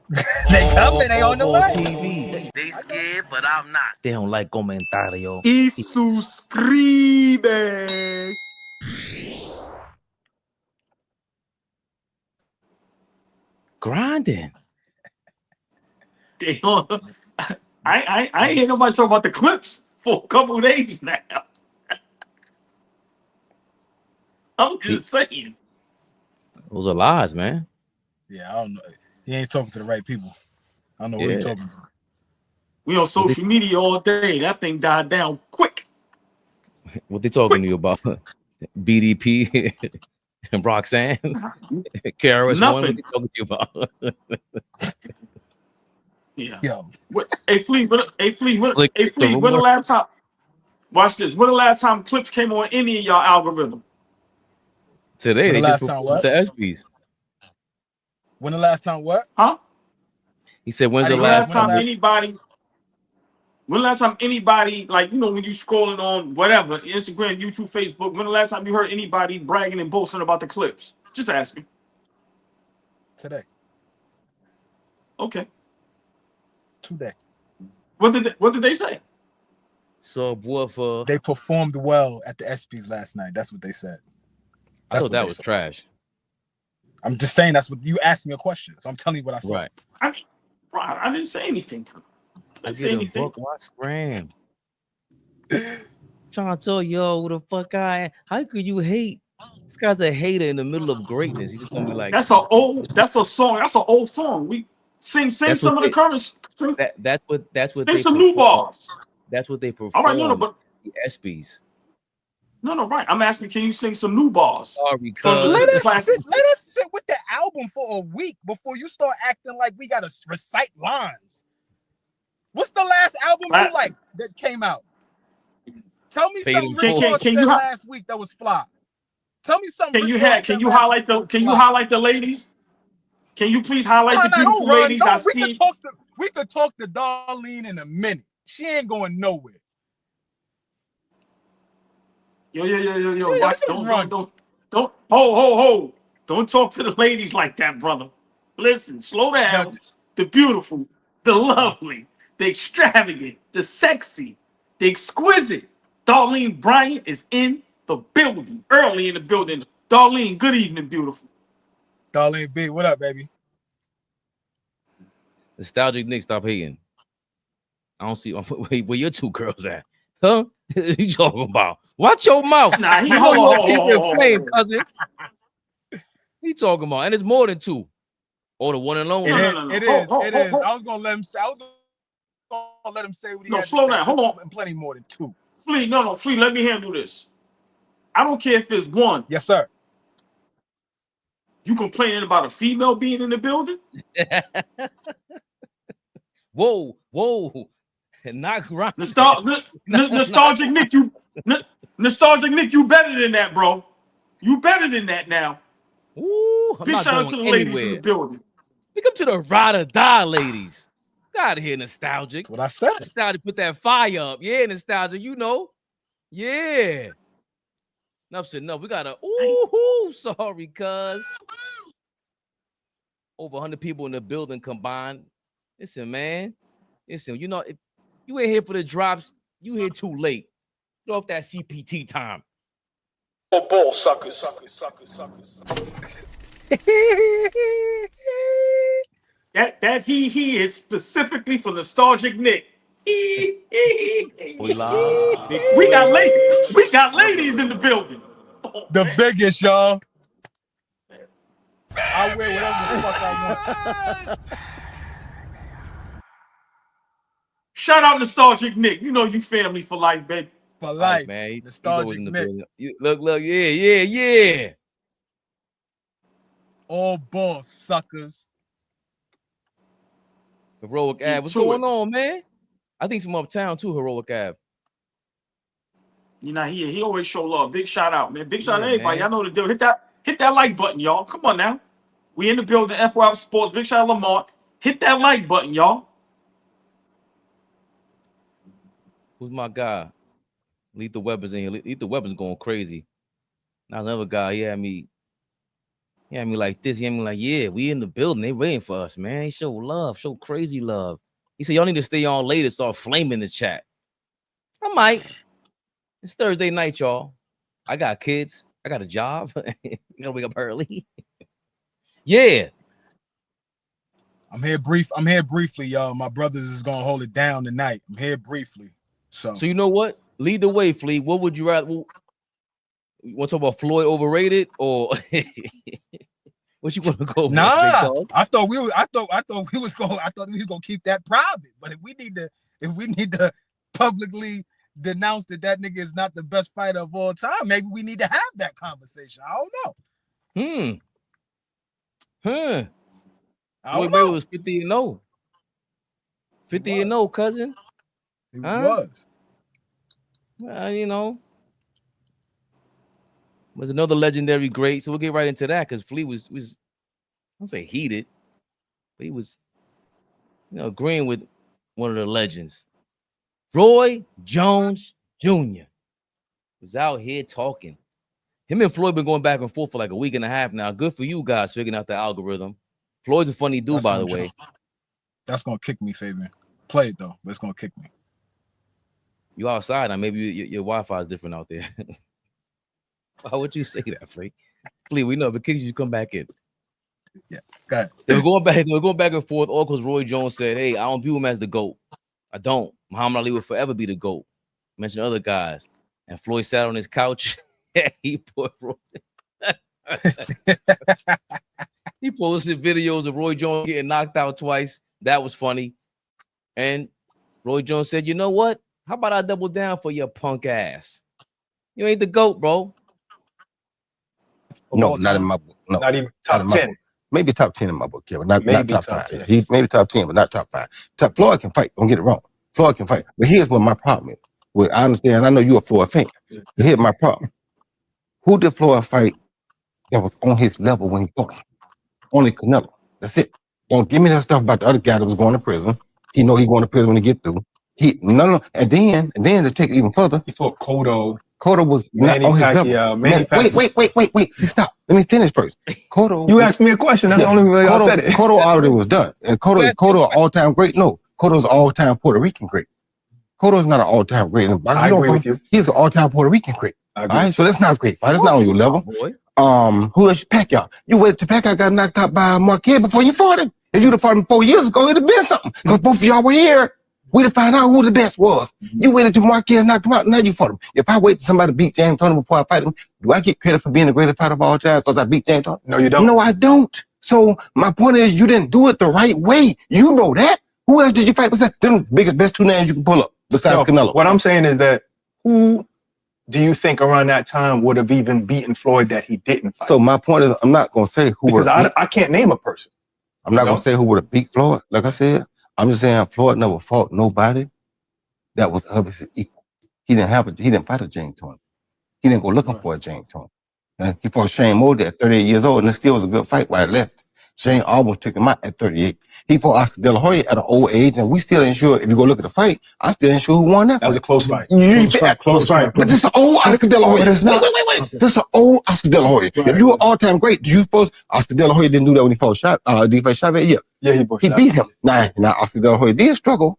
They coming, they on the way. TV. They scared, but I'm not. They don't like comentario. Y suscribe. Grinding. They don't, I ain't hear nobody talk about the clips for a couple of days now. I'm just saying. Those are lies, man. Yeah, I don't know. He ain't talking to the right people. I don't know what he's talking to. We on social media all day. That thing died down quick. What they talking to you about? BDP and Roxanne? KRS-One? What they talking to you about? Yeah. Yo. Hey, Flea, when the last time? Watch this. When the last time clips came on any of y'all algorithm? Today. They just performed the ESPYs. When the last time what? Huh? He said, when's the last time anybody? When the last time anybody, like, you know, when you scrolling on whatever, Instagram, YouTube, Facebook, when the last time you heard anybody bragging and boasting about the clips? Just asking. Today. Okay. Today. What did they say? So they performed well at the ESPYs last night. That's what they said. I thought that was trash. I'm just saying that's what you asked me a question, so I'm telling you what I saw. Right. I didn't say anything. I get a book, I scram. Trying to tell yo, what the fuck how could you hate? This guy's a hater in the middle of greatness. He's just gonna be like, that's an old song. We sing some of the current. That's what sing some new bars. That's what they perform. All right, no, but the ESPYs. No, right. I'm asking, can you sing some new bars? Sorry, let us sit with the album for a week before you start acting like we gotta recite lines. What's the last album you like that came out? Tell me something Rick Ross said last week that was fly. Tell me something. Can you highlight the ladies? Can you please highlight the beautiful ladies? We could talk to Darlene in a minute. She ain't going nowhere. Yo. Watch, don't. Ho. Don't talk to the ladies like that, brother. Listen, slow down. The beautiful, the lovely, the extravagant, the sexy, the exquisite. Darlene Bryant is in the building. Early in the building. Darlene, good evening, beautiful. Darlene B, what up, baby? Nostalgic Nick, stop hating. I don't see where your two girls at. Huh? What you talking about? Watch your mouth. Nah, he flame, cousin. He talking about, and it's more than two. Or the one and only. It is. I was gonna let him say. What he had to say. Slow down. Hold on. And plenty more than two. Flea, Flea. Let me handle this. I don't care if it's one. Yes, sir. You complaining about a female being in the building? Whoa. Not right. Nostalgic Nick, Nostalgic Nick, you better than that, bro. You better than that now. Ooh, big shout out to the ladies in the building. Big up to the ride or die ladies. Get out of here, Nostalgic. What I said. Nostalgic, put that fire up. Yeah, Nostalgic, you know. Yeah. Enough said no. We got a sorry, cuz. Over 100 people in the building combined. Listen, man. Listen, you know, if you ain't here for the drops, you here too late. Get off that CPT time. Ball suckers. That he is specifically for Nostalgic Nick. We got ladies in the building. The biggest, y'all. I wear whatever the fuck I want. Shout out Nostalgic Nick. You know you family for life, baby. For life, man. Nostalgic Nick. Look, yeah. All ball suckers. Heroic Ave. What's going on, man? I think some uptown too, Heroic Ave. You know, he always show love. Big shout out, man. Big shout out to everybody. Y'all know the deal. Hit that like button, y'all. Come on now. We in the building, FYF Sports. Big shout out Lamar. Hit that like button, y'all. Who's my guy? Lethal Weapons in here. Lethal Weapons going crazy. Now another guy, he had me He had me like this. He had me like, yeah, we in the building. They waiting for us, man. Show love, show crazy love. He said, y'all need to stay on later, start flaming the chat. I might. It's Thursday night, y'all. I got kids. I got a job. I gotta wake up early. Yeah. I'm here briefly, y'all. My brothers is gonna hold it down tonight. I'm here briefly. So you know what? Lead the way, Flea. What would you rather? You want to talk about Floyd overrated or what you want to go? Nah, I thought we was gonna keep that private. But if we need to publicly denounce that nigga is not the best fighter of all time, maybe we need to have that conversation. I don't know. Floyd Mayweather was 50-0. 50-0, cousin. He was. You know, was another legendary great. So we'll get right into that because Flea was I don't say heated, but he was, agreeing with one of the legends. Roy Jones Jr. was out here talking. Him and Floyd been going back and forth for like a week and a half now. Good for you guys figuring out the algorithm. Floyd's a funny dude, by the way. That's gonna kick me, Fabian. Play it though, but it's gonna kick me. You outside now? Maybe your Wi-Fi is different out there. Why would you say that, Flea? Flea, we know, but kicks you come back in. Yes, go ahead. They were going back and forth, all because Roy Jones said, "Hey, I don't view him as the GOAT. I don't. Muhammad Ali will forever be the GOAT." Mention other guys, and Floyd sat on his couch. He put Roy. He posted videos of Roy Jones getting knocked out twice. That was funny. And Roy Jones said, "You know what? How about I double down for your punk ass? You ain't the GOAT, bro." No, not in my book. No, not even top 10. Maybe top 10 in my book, yeah, but not top 5. He's maybe top 10, but not top 5. Floyd can fight. Don't get it wrong. Floyd can fight. But here's what my problem is. Well, I understand. I know you're a Floyd fan. But here's my problem. Who did Floyd fight that was on his level when he fought? Only Canelo. That's it. Don't give me that stuff about the other guy that was going to prison. He know he's going to prison when he get through. No. And then to take it even further, he fought Cotto. Cotto was not on his level. Wait. See, stop. Let me finish first. Cotto. You asked me a question. That's the only way I said it. Cotto already was done. And Cotto all-time great. No, Cotto's all-time Puerto Rican great. Cotto's not an all-time great. I agree with you. He's an all-time Puerto Rican great. All right, so that's not a great fight. That's not on your level. Who else? Pacquiao. You waited till Pacquiao got knocked out by Marquez before you fought him. If you'd have fought him 4 years ago, it'd have been something. Because both of y'all were here. We'd have found out who the best was. You waited till Marquez knocked him out. Now you fought him. If I wait till somebody beat James Toney before I fight him, do I get credit for being the greatest fighter of all time because I beat James Toney? No, you don't. No, I don't. So my point is, you didn't do it the right way. You know that. Who else did you fight besides them best 2 names you can pull up besides Canelo? What I'm saying is that who do you think around that time would have even beaten Floyd that he didn't fight? So my point is, I'm not gonna say who. Because I can't name a person. I'm not gonna say who would have beat Floyd. Like I said, I'm just saying Floyd never fought nobody that was obviously equal. He didn't fight a James Toney. He didn't go looking for a James Toney. And he fought Shane Mosley at 38 years old, and it still was a good fight while he left. Shane almost took him out at 38. He fought Oscar De La Hoya at an old age, and we still ain't sure. If you go look at the fight, I still ain't sure who won that fight. That was a close fight. Close fight. But this is an old Oscar De La Hoya. Wait. This is an old Oscar De La Hoya. Right. If you were all-time great, do you suppose Oscar De La Hoya didn't do that when he fought did he fight Chavez? Yeah, he beat him. Now Oscar De La Hoya did struggle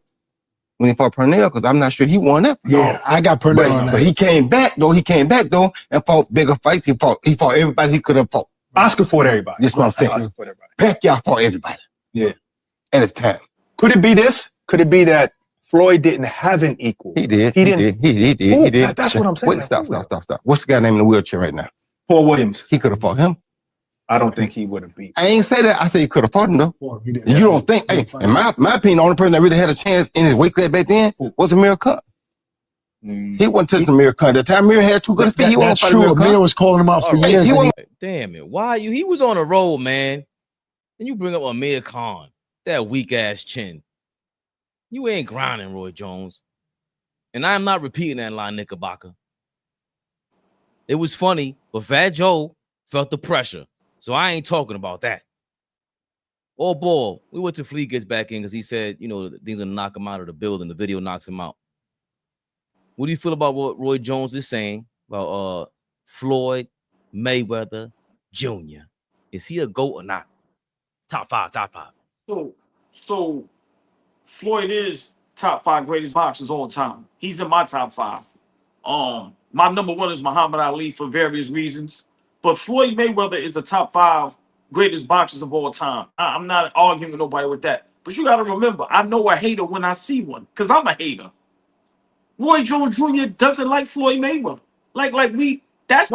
when he fought Pernell, because I'm not sure he won that. Yeah, I got Pernell on that. But he came back though. And fought bigger fights. He fought everybody he could have fought. Oscar fought everybody. That's what I'm saying. Oscar fought everybody. Pacquiao fought everybody. Yeah. At his time. Could it be this? Could it be that Floyd didn't have an equal? He did. He did. That's what I'm saying. Wait, stop. What's the guy named in the wheelchair right now? Paul Williams. He could have fought him. I don't think he would have beat. I ain't say that. I say he could have fought him though. You don't think? Hey, in my opinion, the only person that really had a chance in his weight class back then was Amir Khan. He wasn't touching Amir Khan. The time Amir had 2 good feet, he wasn't fighting Amir Khan. Amir was calling him out for years. Damn it! Why you? He was on a roll, man. And you bring up Amir Khan, that weak ass chin. You ain't grinding, Roy Jones. And I'm not repeating that line, Knickerbocker. It was funny, but Fat Joe felt the pressure. So I ain't talking about that. Oh, boy, we went to Flea gets back in because he said, things gonna knock him out of the building. The video knocks him out. What do you feel about what Roy Jones is saying about Floyd Mayweather Jr.? Is he a GOAT or not? Top five. So Floyd is top 5 greatest boxers all time. He's in my top 5. My number 1 is Muhammad Ali for various reasons, but Floyd Mayweather is the top 5 greatest boxers of all time. I'm not arguing with nobody with that. But you got to remember, I know a hater when I see one, because I'm a hater. Roy Jones Jr. doesn't like Floyd Mayweather. That's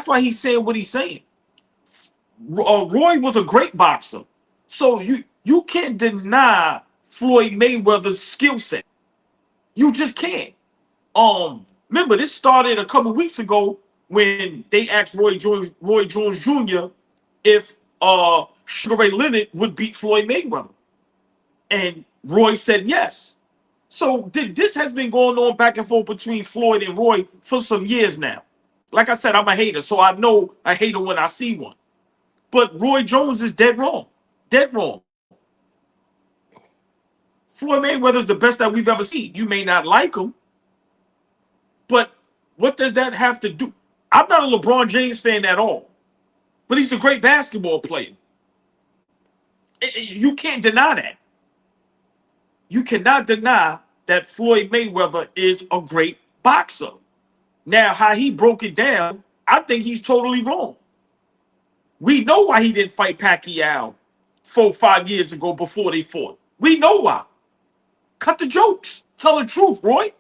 why he's saying what he's saying. Roy was a great boxer. So you can't deny Floyd Mayweather's skill set. You just can't. Remember, this started a couple weeks ago when they asked Roy Jones Jr. if Sugar Ray Leonard would beat Floyd Mayweather. And Roy said yes. So this has been going on back and forth between Floyd and Roy for some years now. Like I said, I'm a hater, so I know a hater when I see one. But Roy Jones is dead wrong. Dead wrong. Floyd Mayweather is the best that we've ever seen. You may not like him, but what does that have to do? I'm not a LeBron James fan at all, but he's a great basketball player. You can't deny that. You cannot deny that Floyd Mayweather is a great boxer. Now, how he broke it down, I think he's totally wrong. We know why he didn't fight Pacquiao 4-5 years ago before they fought. We know why. Cut the jokes. Tell the truth, Roy.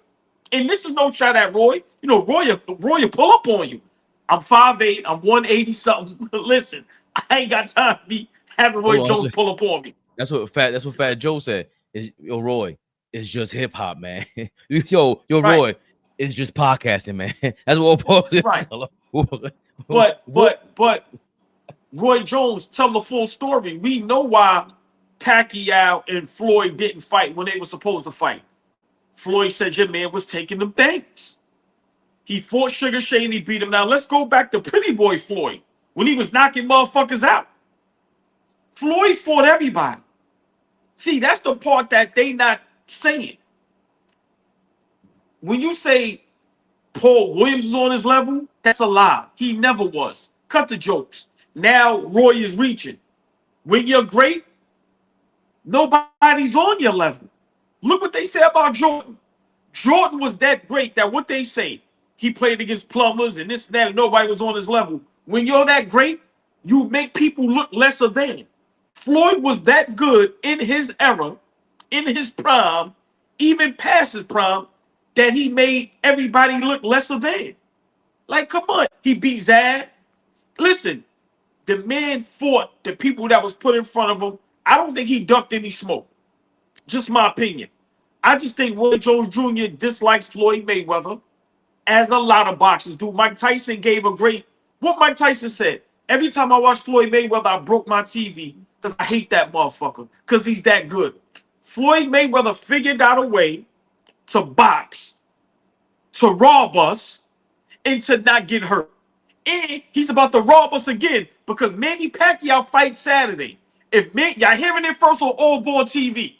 And this is no shot at Roy. You know, Roy will pull up on you. I'm 5'8", I'm 180 something. Listen, I ain't got time to be having Roy Jones pull up on me. That's what Fat Joe said. Roy, it's just hip hop, man. yo, right. Roy, it's just podcasting, man. That's what we're right. But Roy Jones, tell the full story. We know why Pacquiao and Floyd didn't fight when they were supposed to fight. Floyd said your man was taking them things. He fought Sugar Shane, he beat him. Now let's go back to Pretty Boy Floyd when he was knocking motherfuckers out. Floyd fought everybody. See, that's the part that they not saying. When you say Paul Williams is on his level, that's a lie. He never was. Cut the jokes. Now Roy is reaching. When you're great, nobody's on your level. Look what they say about Jordan. Jordan was that great that what they say, he played against plumbers and this and that, and nobody was on his level. When you're that great, you make people look lesser than. Floyd was that good in his era, in his prime, even past his prime, that he made everybody look lesser than. Like, come on. He beat Zad. Listen, the man fought the people that was put in front of him. I don't think he ducked any smoke. Just my opinion. I just think Roy Jones Jr. dislikes Floyd Mayweather, as a lot of boxers do. Mike Tyson gave a great... What Mike Tyson said, every time I watch Floyd Mayweather, I broke my TV because I hate that motherfucker because he's that good. Floyd Mayweather figured out a way to box, to rob us, and to not get hurt. And he's about to rob us again because Manny Pacquiao fights Saturday. Y'all hearing it first on AllBall TV.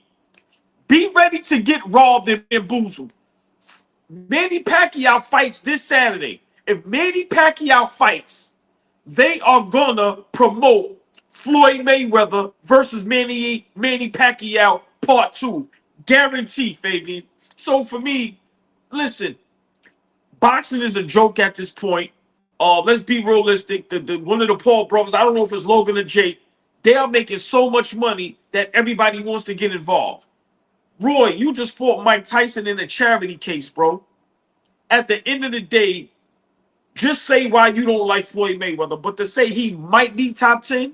Be ready to get robbed and bamboozled. Manny Pacquiao fights this Saturday. If Manny Pacquiao fights, they are gonna promote Floyd Mayweather versus Manny Pacquiao Part 2. Guarantee, Fabian. So for me, listen, boxing is a joke at this point. Let's be realistic. One of the Paul brothers, I don't know if it's Logan or Jake, they are making so much money that everybody wants to get involved. Roy, you just fought Mike Tyson in a charity case, bro. At the end of the day, just say why you don't like Floyd Mayweather, but to say he might be top 10,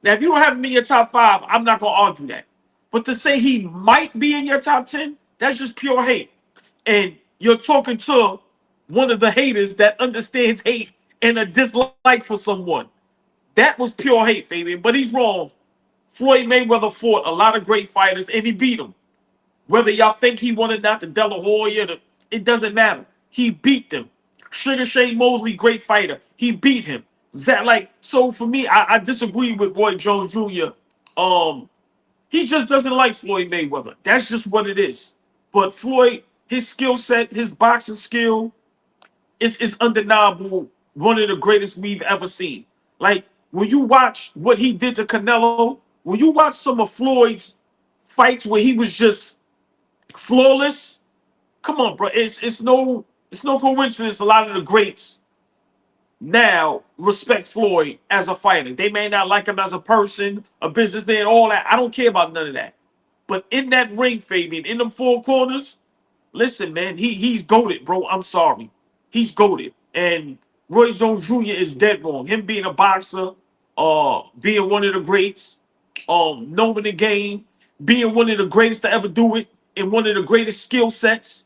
now if you don't have him in your top 5, I'm not going to argue that. But to say he might be in your top 10, that's just pure hate. And you're talking to one of the haters that understands hate and a dislike for someone. That was pure hate, Fabian, but he's wrong. Floyd Mayweather fought a lot of great fighters, and he beat them. Whether y'all think he won or not, the De La Hoya, it doesn't matter. He beat them. Sugar Shane Mosley, great fighter. He beat him. So for me, I disagree with Roy Jones Jr. He just doesn't like Floyd Mayweather. That's just what it is. But Floyd, his skill set, his boxing skill is undeniable. One of the greatest we've ever seen. Like, when you watch what he did to Canelo, when you watch some of Floyd's fights where he was just flawless, come on, bro. It's no coincidence. A lot of the greats now respect Floyd as a fighter. They may not like him as a person, a businessman, all that. I don't care about none of that. But in that ring, Fabian, in them four corners, listen, man, he's goated, bro. I'm sorry. He's goated. And Roy Jones Jr. is dead wrong. Him being a boxer, being one of the greats, knowing the game, being one of the greatest to ever do it, and one of the greatest skill sets.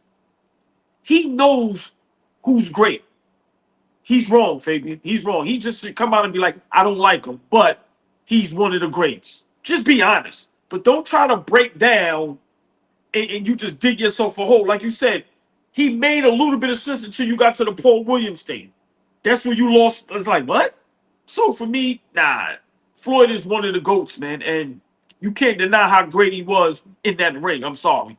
He knows who's great. He's wrong, Fabian. He's wrong. He just should come out and be like, I don't like him, but he's one of the greats. Just be honest. But don't try to break down and you just dig yourself a hole. Like you said, he made a little bit of sense until you got to the Paul Williams thing. That's when you lost. It's like, what? So for me, nah, Floyd is one of the GOATs, man. And you can't deny how great he was in that ring. I'm sorry.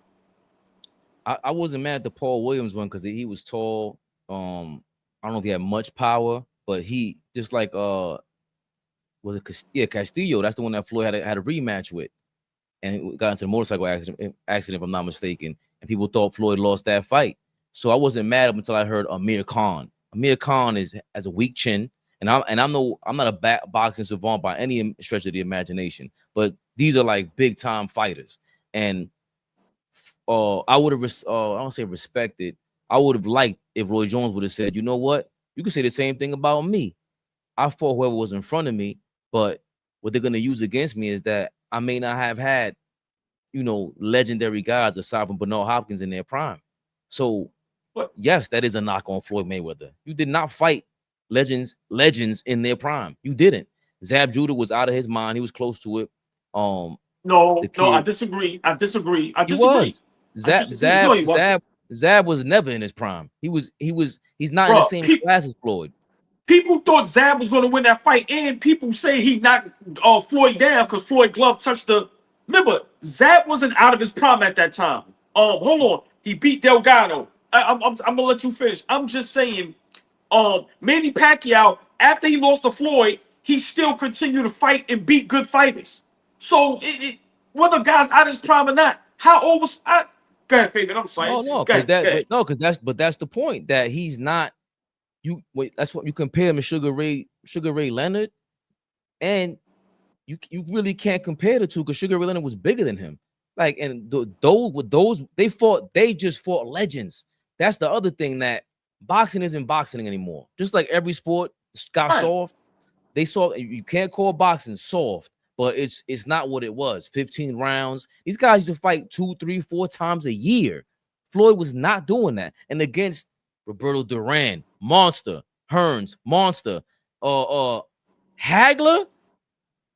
I wasn't mad at the Paul Williams one because he was tall. I don't know if he had much power, but he just like was it Castillo? That's the one that Floyd had a rematch with, and got into the motorcycle accident if I'm not mistaken. And people thought Floyd lost that fight. So I wasn't mad until I heard Amir Khan. Amir Khan has a weak chin, and I'm not a boxing savant by any stretch of the imagination. But these are like big time fighters, and I would have I don't say respected. I would have liked if Roy Jones would have said, you know what? You can say the same thing about me. I fought whoever was in front of me, but what they're going to use against me is that I may not have had, legendary guys aside from Bernard Hopkins in their prime. So, yes, that is a knock on Floyd Mayweather. You did not fight legends in their prime. You didn't. Zab Judah was out of his mind. He was close to it. No, I disagree. Zab was never in his prime. He's not in the same class as Floyd. People thought Zab was going to win that fight, and people say he knocked Floyd down because Floyd glove touched the. Remember, Zab wasn't out of his prime at that time. Hold on, he beat Delgado. I'm gonna let you finish. I'm just saying, Manny Pacquiao, after he lost to Floyd, he still continued to fight and beat good fighters. So whether guys out of his prime or not, how old was I? Go ahead, Fabian. I'm sorry. But that's the point, that he's not. That's what you compare him to Sugar Ray Leonard, and you really can't compare the two because Sugar Ray Leonard was bigger than him. Like, and they just fought legends. That's the other thing, that boxing isn't boxing anymore. Just like every sport got soft, you can't call boxing soft. But it's not what it was. 15 rounds. These guys used to fight 2, 3, 4 times a year. Floyd was not doing that. And against Roberto Durant, monster, Hearns, monster, Hagler.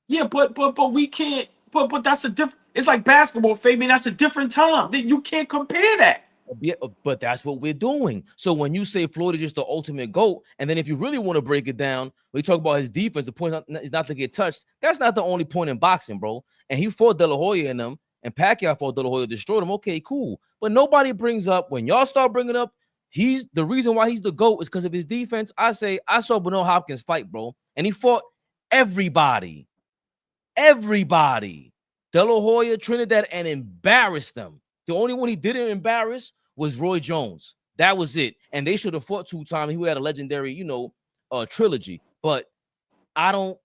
Yeah, but we can't. But that's a different. It's like basketball, Fabian. That's a different time. You can't compare that. Yeah, but that's what we're doing. So when you say Floyd is just the ultimate GOAT, and then if you really want to break it down, we talk about his defense. The point is not to get touched. That's not the only point in boxing, bro. And he fought De La Hoya in them, and Pacquiao fought De La Hoya, destroyed him. Okay, cool. But nobody brings up, when y'all start bringing up, he's the reason why he's the GOAT is because of his defense. I saw Bernard Hopkins fight, bro, and he fought everybody. De La Hoya, Trinidad, and embarrassed them. The only one he didn't embarrass was Roy Jones. That was it. And they should have fought 2 times. He would have had a legendary, trilogy. But I don't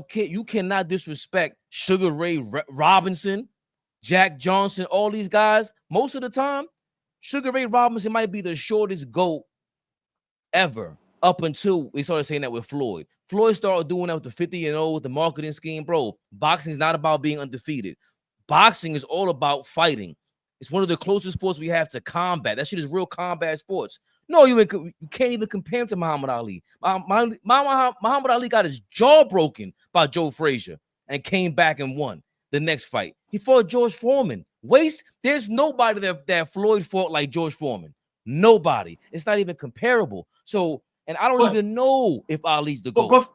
care. You cannot disrespect Sugar Ray Robinson, Jack Johnson, all these guys. Most of the time, Sugar Ray Robinson might be the shortest GOAT ever, up until we started saying that with Floyd. Floyd started doing that with the 50-0, the marketing scheme. Bro, boxing is not about being undefeated. Boxing is all about fighting. It's one of the closest sports we have to combat. That shit is real combat sports. No, you can't even compare him to Muhammad Ali. Muhammad Ali got his jaw broken by Joe Frazier and came back and won the next fight. He fought George Foreman. There's nobody that Floyd fought like George Foreman. Nobody. It's not even comparable. So, and I don't even know if Ali's the GOAT.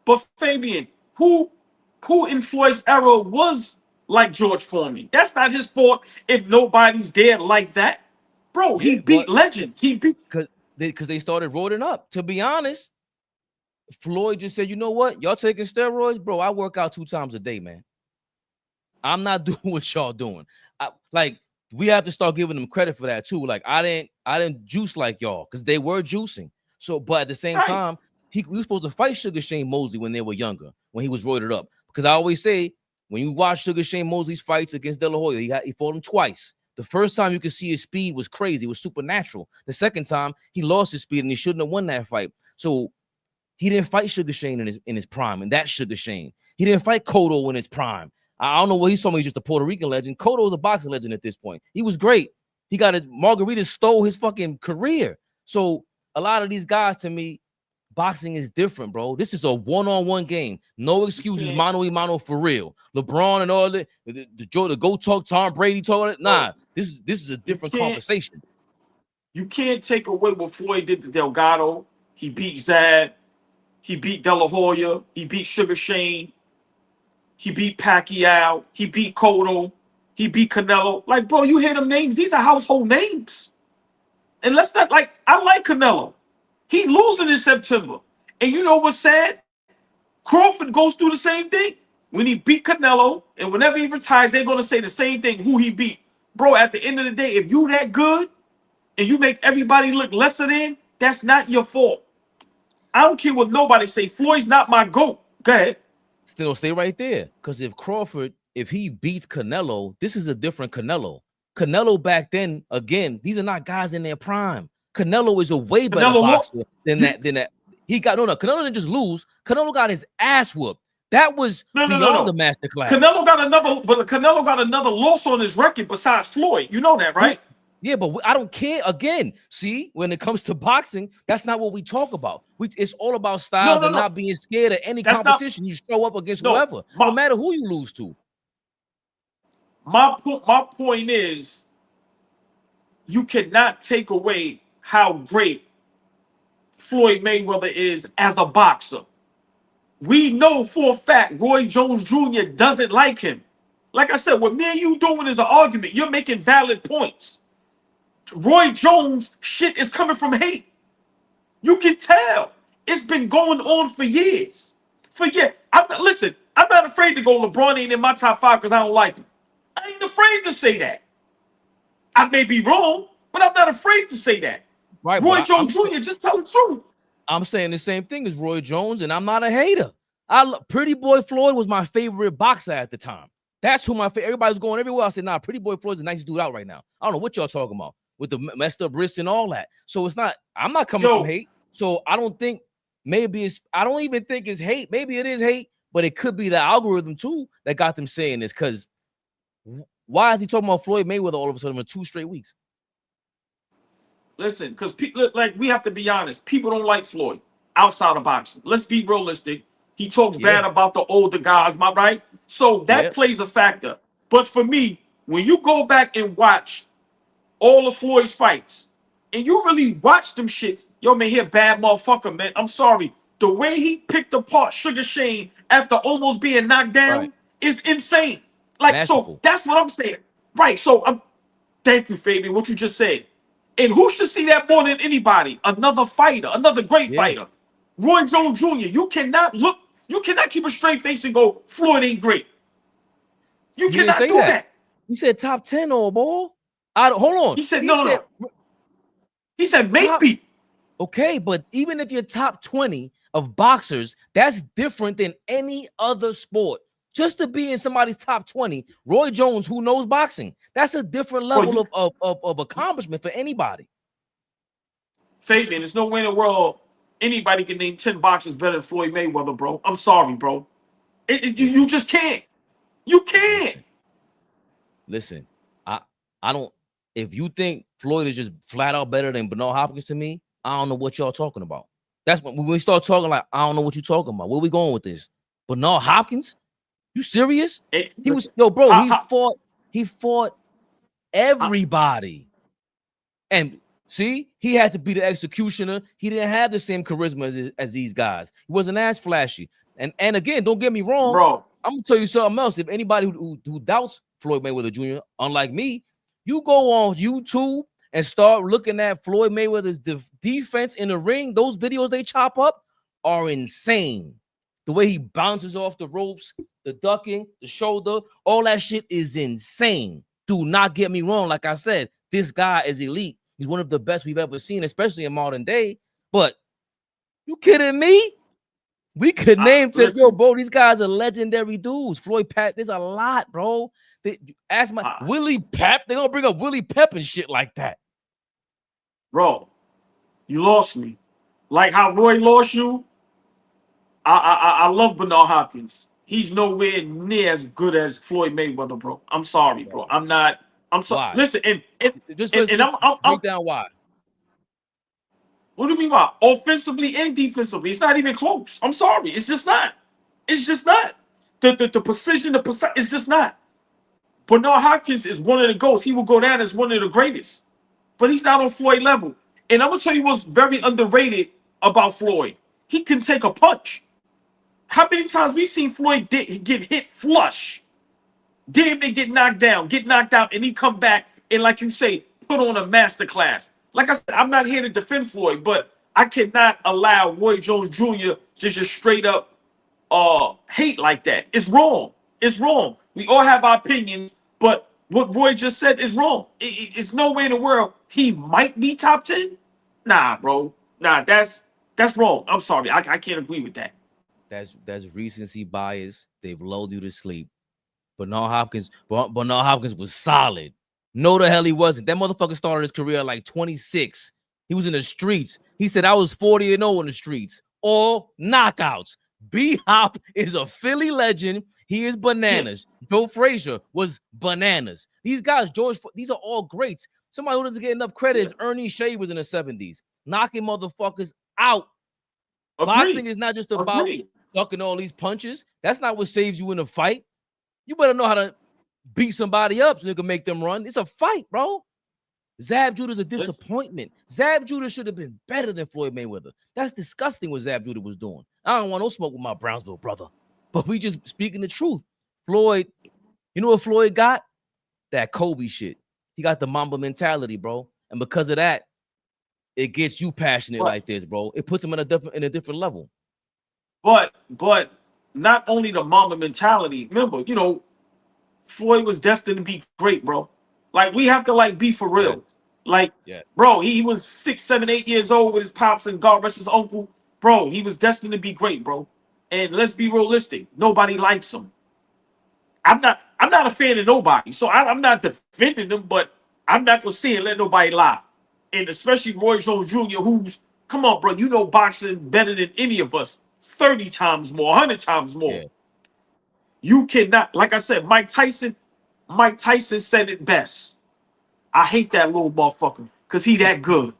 But Fabian, who in Floyd's era was like George Foreman? That's not his fault if nobody's there like that. Bro, he beat legends. He beat because they started rolling up. To be honest, Floyd just said, you know what? Y'all taking steroids? Bro, I work out 2 times a day, man. I'm not doing what y'all doing. Like, we have to start giving them credit for that too. Like, I didn't juice like y'all because they were juicing. So, but at the same time, we were supposed to fight Sugar Shane Mosley when they were younger, when he was roided up. Because I always say, when you watch Sugar Shane Mosley's fights against De La Hoya, he fought him twice. The first time you could see his speed was crazy. It was supernatural. The second time, he lost his speed and he shouldn't have won that fight. So he didn't fight Sugar Shane in his prime, and that's Sugar Shane. He didn't fight Cotto in his prime. I don't know what he told me. He's just a Puerto Rican legend. Cotto is a boxing legend at this point. He was great. He got his Margarita stole his fucking career. So a lot of these guys, to me, boxing is different, bro. This is a one-on-one game. No excuses, mano y mano for real. LeBron and all the go talk, Tom Brady talk. Nah, this is a different conversation. You can't take away what Floyd did to Delgado. He beat Zad. He beat De La Hoya. He beat Sugar Shane. He beat Pacquiao. He beat Cotto. He beat Canelo. Like, bro, you hear them names? These are household names. And let's not, like, I like Canelo. He losing in September. And you know what's sad? Crawford goes through the same thing. When he beat Canelo, and whenever he retires, they're going to say the same thing, who he beat. Bro, at the end of the day, if you that good and you make everybody look lesser than, that's not your fault. I don't care what nobody say. Floyd's not my GOAT. Go ahead. Still stay right there. Because if Crawford, if he beats Canelo, this is a different Canelo. Canelo back then, again, these are not guys in their prime. Canelo is a way better boxer than that. He got no. Canelo didn't just lose. Canelo got his ass whooped. That was beyond the masterclass. Canelo got another loss on his record besides Floyd. You know that, right? Yeah, but I don't care. Again, see, when it comes to boxing, that's not what we talk about. It's all about styles and not being scared of any competition. You show up against whoever, no matter who you lose to. My point is, you cannot take away how great Floyd Mayweather is as a boxer. We know for a fact Roy Jones Jr. doesn't like him. Like I said, what me and you doing is an argument. You're making valid points. Roy Jones shit is coming from hate. You can tell. It's been going on for years. Listen, I'm not afraid to go LeBron ain't in my top 5 because I don't like him. I ain't afraid to say that. I may be wrong, but I'm not afraid to say that. Right, Roy Jones Jr., just tell the truth. I'm saying the same thing as Roy Jones, and I'm not a hater. Pretty Boy Floyd was my favorite boxer at the time. That's who my favorite. Everybody's going everywhere. I said, nah, Pretty Boy Floyd's the nicest dude out right now. I don't know what y'all talking about with the messed up wrists and all that. So it's not, I'm not coming from hate. So I don't think I don't even think it's hate. Maybe it is hate, but it could be the algorithm too that got them saying this. Because why is he talking about Floyd Mayweather all of a sudden in 2 straight weeks? Listen, because people, like, we have to be honest. People don't like Floyd outside of boxing. Let's be realistic. He talks bad about the older guys, right? So that plays a factor. But for me, when you go back and watch all of Floyd's fights, and you really watch them shits, yo, man, he a bad motherfucker, man. I'm sorry. The way he picked apart Sugar Shane after almost being knocked down is insane. Like, so that's what I'm saying. Right, so thank you, Fabian, what you just said. And who should see that more than anybody? Another fighter, another great fighter. Roy Jones Jr. You cannot keep a straight face and go, Floyd ain't great. You cannot do that. He said top 10 or ball. Hold on. He said no. He said maybe. Okay, but even if you're top 20 of boxers, that's different than any other sport. Just to be in somebody's top 20, Roy Jones, who knows boxing, that's a different level of accomplishment for anybody. Fabian, there's no way in the world anybody can name 10 boxers better than Floyd Mayweather, bro. I'm sorry, bro. You just can't. You can't. Listen, I don't. If you think Floyd is just flat out better than Bernard Hopkins to me, I don't know what y'all talking about. That's when we start talking like, I don't know what you're talking about. Where we going with this? Bernard Hopkins? You serious? He was he fought everybody. And see, he had to be the executioner. He didn't have the same charisma as these guys. He wasn't as flashy. And again, don't get me wrong, bro. I'm gonna tell you something else. If anybody who doubts Floyd Mayweather Jr., unlike me, you go on YouTube and start looking at Floyd Mayweather's defense in the ring. Those videos they chop up are insane. The way he bounces off the ropes, the ducking, the shoulder, all that shit is insane. Do not get me wrong. Like I said, this guy is elite. He's one of the best we've ever seen, especially in modern day. But you kidding me? We could name yo, bro. These guys are legendary dudes. Floyd Pat, there's a lot, bro. Ask my Willie Pep. They don't bring up Willie Pep and shit like that. Bro, you lost me. Like how Roy lost you. I love Bernard Hopkins. He's nowhere near as good as Floyd Mayweather, bro. I'm sorry, bro. I'm sorry. Listen, and I'm break down why. What do you mean by offensively and defensively? It's not even close. I'm sorry. It's just not. It's just not. The precision, it's just not. Bernard Hopkins is one of the GOATs. He will go down as one of the greatest. But he's not on Floyd level. And I'm going to tell you what's very underrated about Floyd. He can take a punch. How many times we seen Floyd get hit flush? Damn, they get knocked down, and he come back and, like you say, put on a masterclass. Like I said, I'm not here to defend Floyd, but I cannot allow Roy Jones Jr. to just straight up hate like that. It's wrong. It's wrong. We all have our opinions, but what Roy just said is wrong. It's nowhere in the world he might be top 10. Nah, bro. Nah, that's wrong. I'm sorry. I can't agree with that. That's recency bias. They've lulled you to sleep. Bernard Hopkins was solid. No, the hell he wasn't. That motherfucker started his career at like 26. He was in the streets. He said, I was 40-0 in the streets. All knockouts. B-Hop is a Philly legend. He is bananas. Joe Frazier was bananas. These guys, these are all greats. Somebody who doesn't get enough credit is Ernie Shea was in the 70s. Knocking motherfuckers out. Boxing is not just about ducking all these punches. That's not what saves you in a fight. You better know how to beat somebody up so you can make them run. It's a fight, bro. Zab Judah's a disappointment. Zab Judah should have been better than Floyd Mayweather. That's disgusting what Zab Judah was doing. I don't want no smoke with my Brownsville brother. But we just speaking the truth. Floyd, you know what Floyd got? That Kobe shit. He got the Mamba mentality, bro. And because of that, it gets you passionate like this, bro. It puts him in a different level. But not only the Mamba mentality. Remember, you know, Floyd was destined to be great, bro. Like, we have to, like, be for real. Like, bro, he was 6, 7, 8 years old with his pops and God rest his uncle. Bro, he was destined to be great, bro. And let's be realistic. Nobody likes him. I'm not a fan of nobody. So I'm not defending him, but I'm not going to sit and let nobody lie. And especially Roy Jones Jr., who's, come on, bro, you know boxing better than any of us. 30 times more, 100 times more. Yeah. You cannot, like I said, Mike Tyson said it best. I hate that little motherfucker because he that good.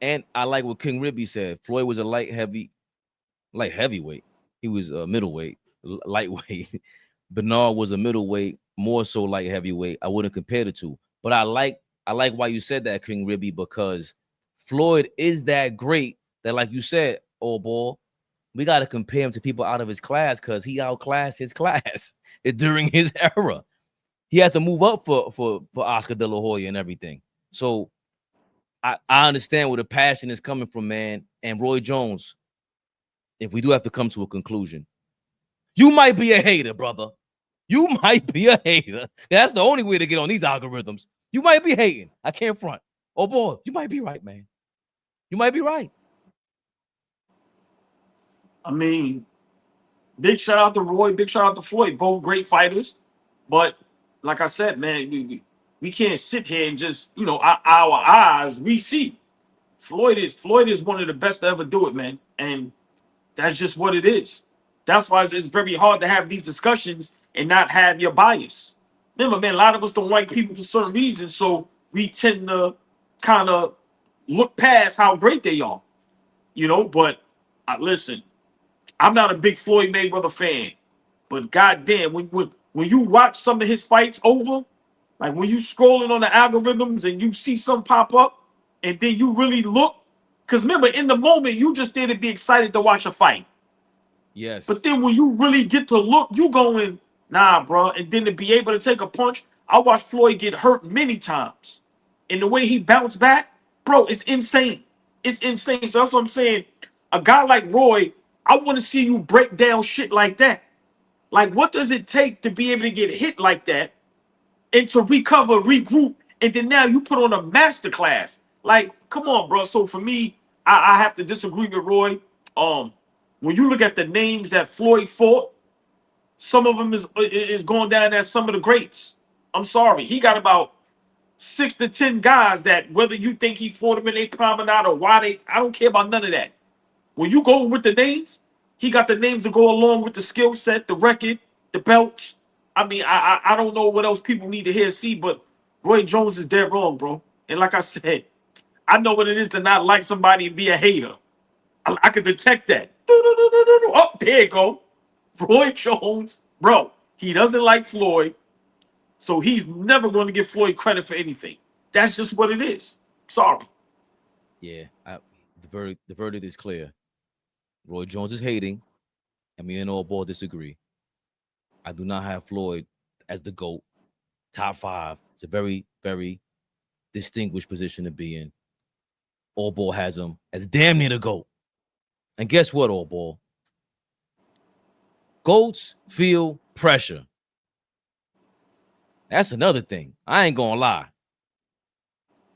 And I like what King Ribby said. Floyd was a light heavyweight. He was a middleweight, lightweight. Bernard was a middleweight, more so light heavyweight. I wouldn't compare the two. But I like why you said that, King Ribby, because Floyd is that great that, like you said, AllBall, we got to compare him to people out of his class because he outclassed his class during his era. He had to move up for Oscar De La Hoya and everything. So I understand where the passion is coming from, man. And Roy Jones, if we do have to come to a conclusion, you might be a hater, brother. You might be a hater. That's the only way to get on these algorithms. You might be hating. I can't front. Oh, boy, you might be right, man. You might be right. I mean, big shout out to Roy, big shout out to Floyd, both great fighters. But like I said, man, we can't sit here and just, you know, our eyes, we see. Floyd is one of the best to ever do it, man. And that's just what it is. That's why it's very hard to have these discussions and not have your bias. Remember, man, a lot of us don't like people for certain reasons, so we tend to kind of look past how great they are, you know. But listen, I'm not a big Floyd Mayweather fan, but goddamn, when you watch some of his fights over, like when you scrolling on the algorithms and you see some pop up, and then you really look, because remember, in the moment, you just there to be excited to watch a fight. Yes. But then when you really get to look, you going, nah, bro. And then to be able to take a punch, I watched Floyd get hurt many times. And the way he bounced back, bro, it's insane. It's insane. So that's what I'm saying. a guy like Roy, I want to see you break down shit like that. Like, what does it take to be able to get hit like that and to recover, regroup, and then now you put on a masterclass? Like, come on, bro. So for me, I have to disagree with Roy. When you look at the names that Floyd fought, some of them is going down as some of the greats. I'm sorry. He got about 6 to 10 guys that, whether you think he fought them in a prime or not, or why they, I don't care about none of that. When you go with the names, he got the names to go along with the skill set, the record, the belts. I mean, I don't know what else people need to hear, see, but Roy Jones is dead wrong, bro. And like I said, I know what it is to not like somebody and be a hater. I can detect that. Oh, there you go. Roy Jones, bro, he doesn't like Floyd, so he's never going to give Floyd credit for anything. That's just what it is. Sorry. Yeah, the verdict is clear. Roy Jones is hating, and me and AllBall disagree. I do not have Floyd as the GOAT. Top 5. It's a very, very distinguished position to be in. AllBall has him as damn near the GOAT. And guess what, AllBall? GOATs feel pressure. That's another thing. I ain't gonna lie.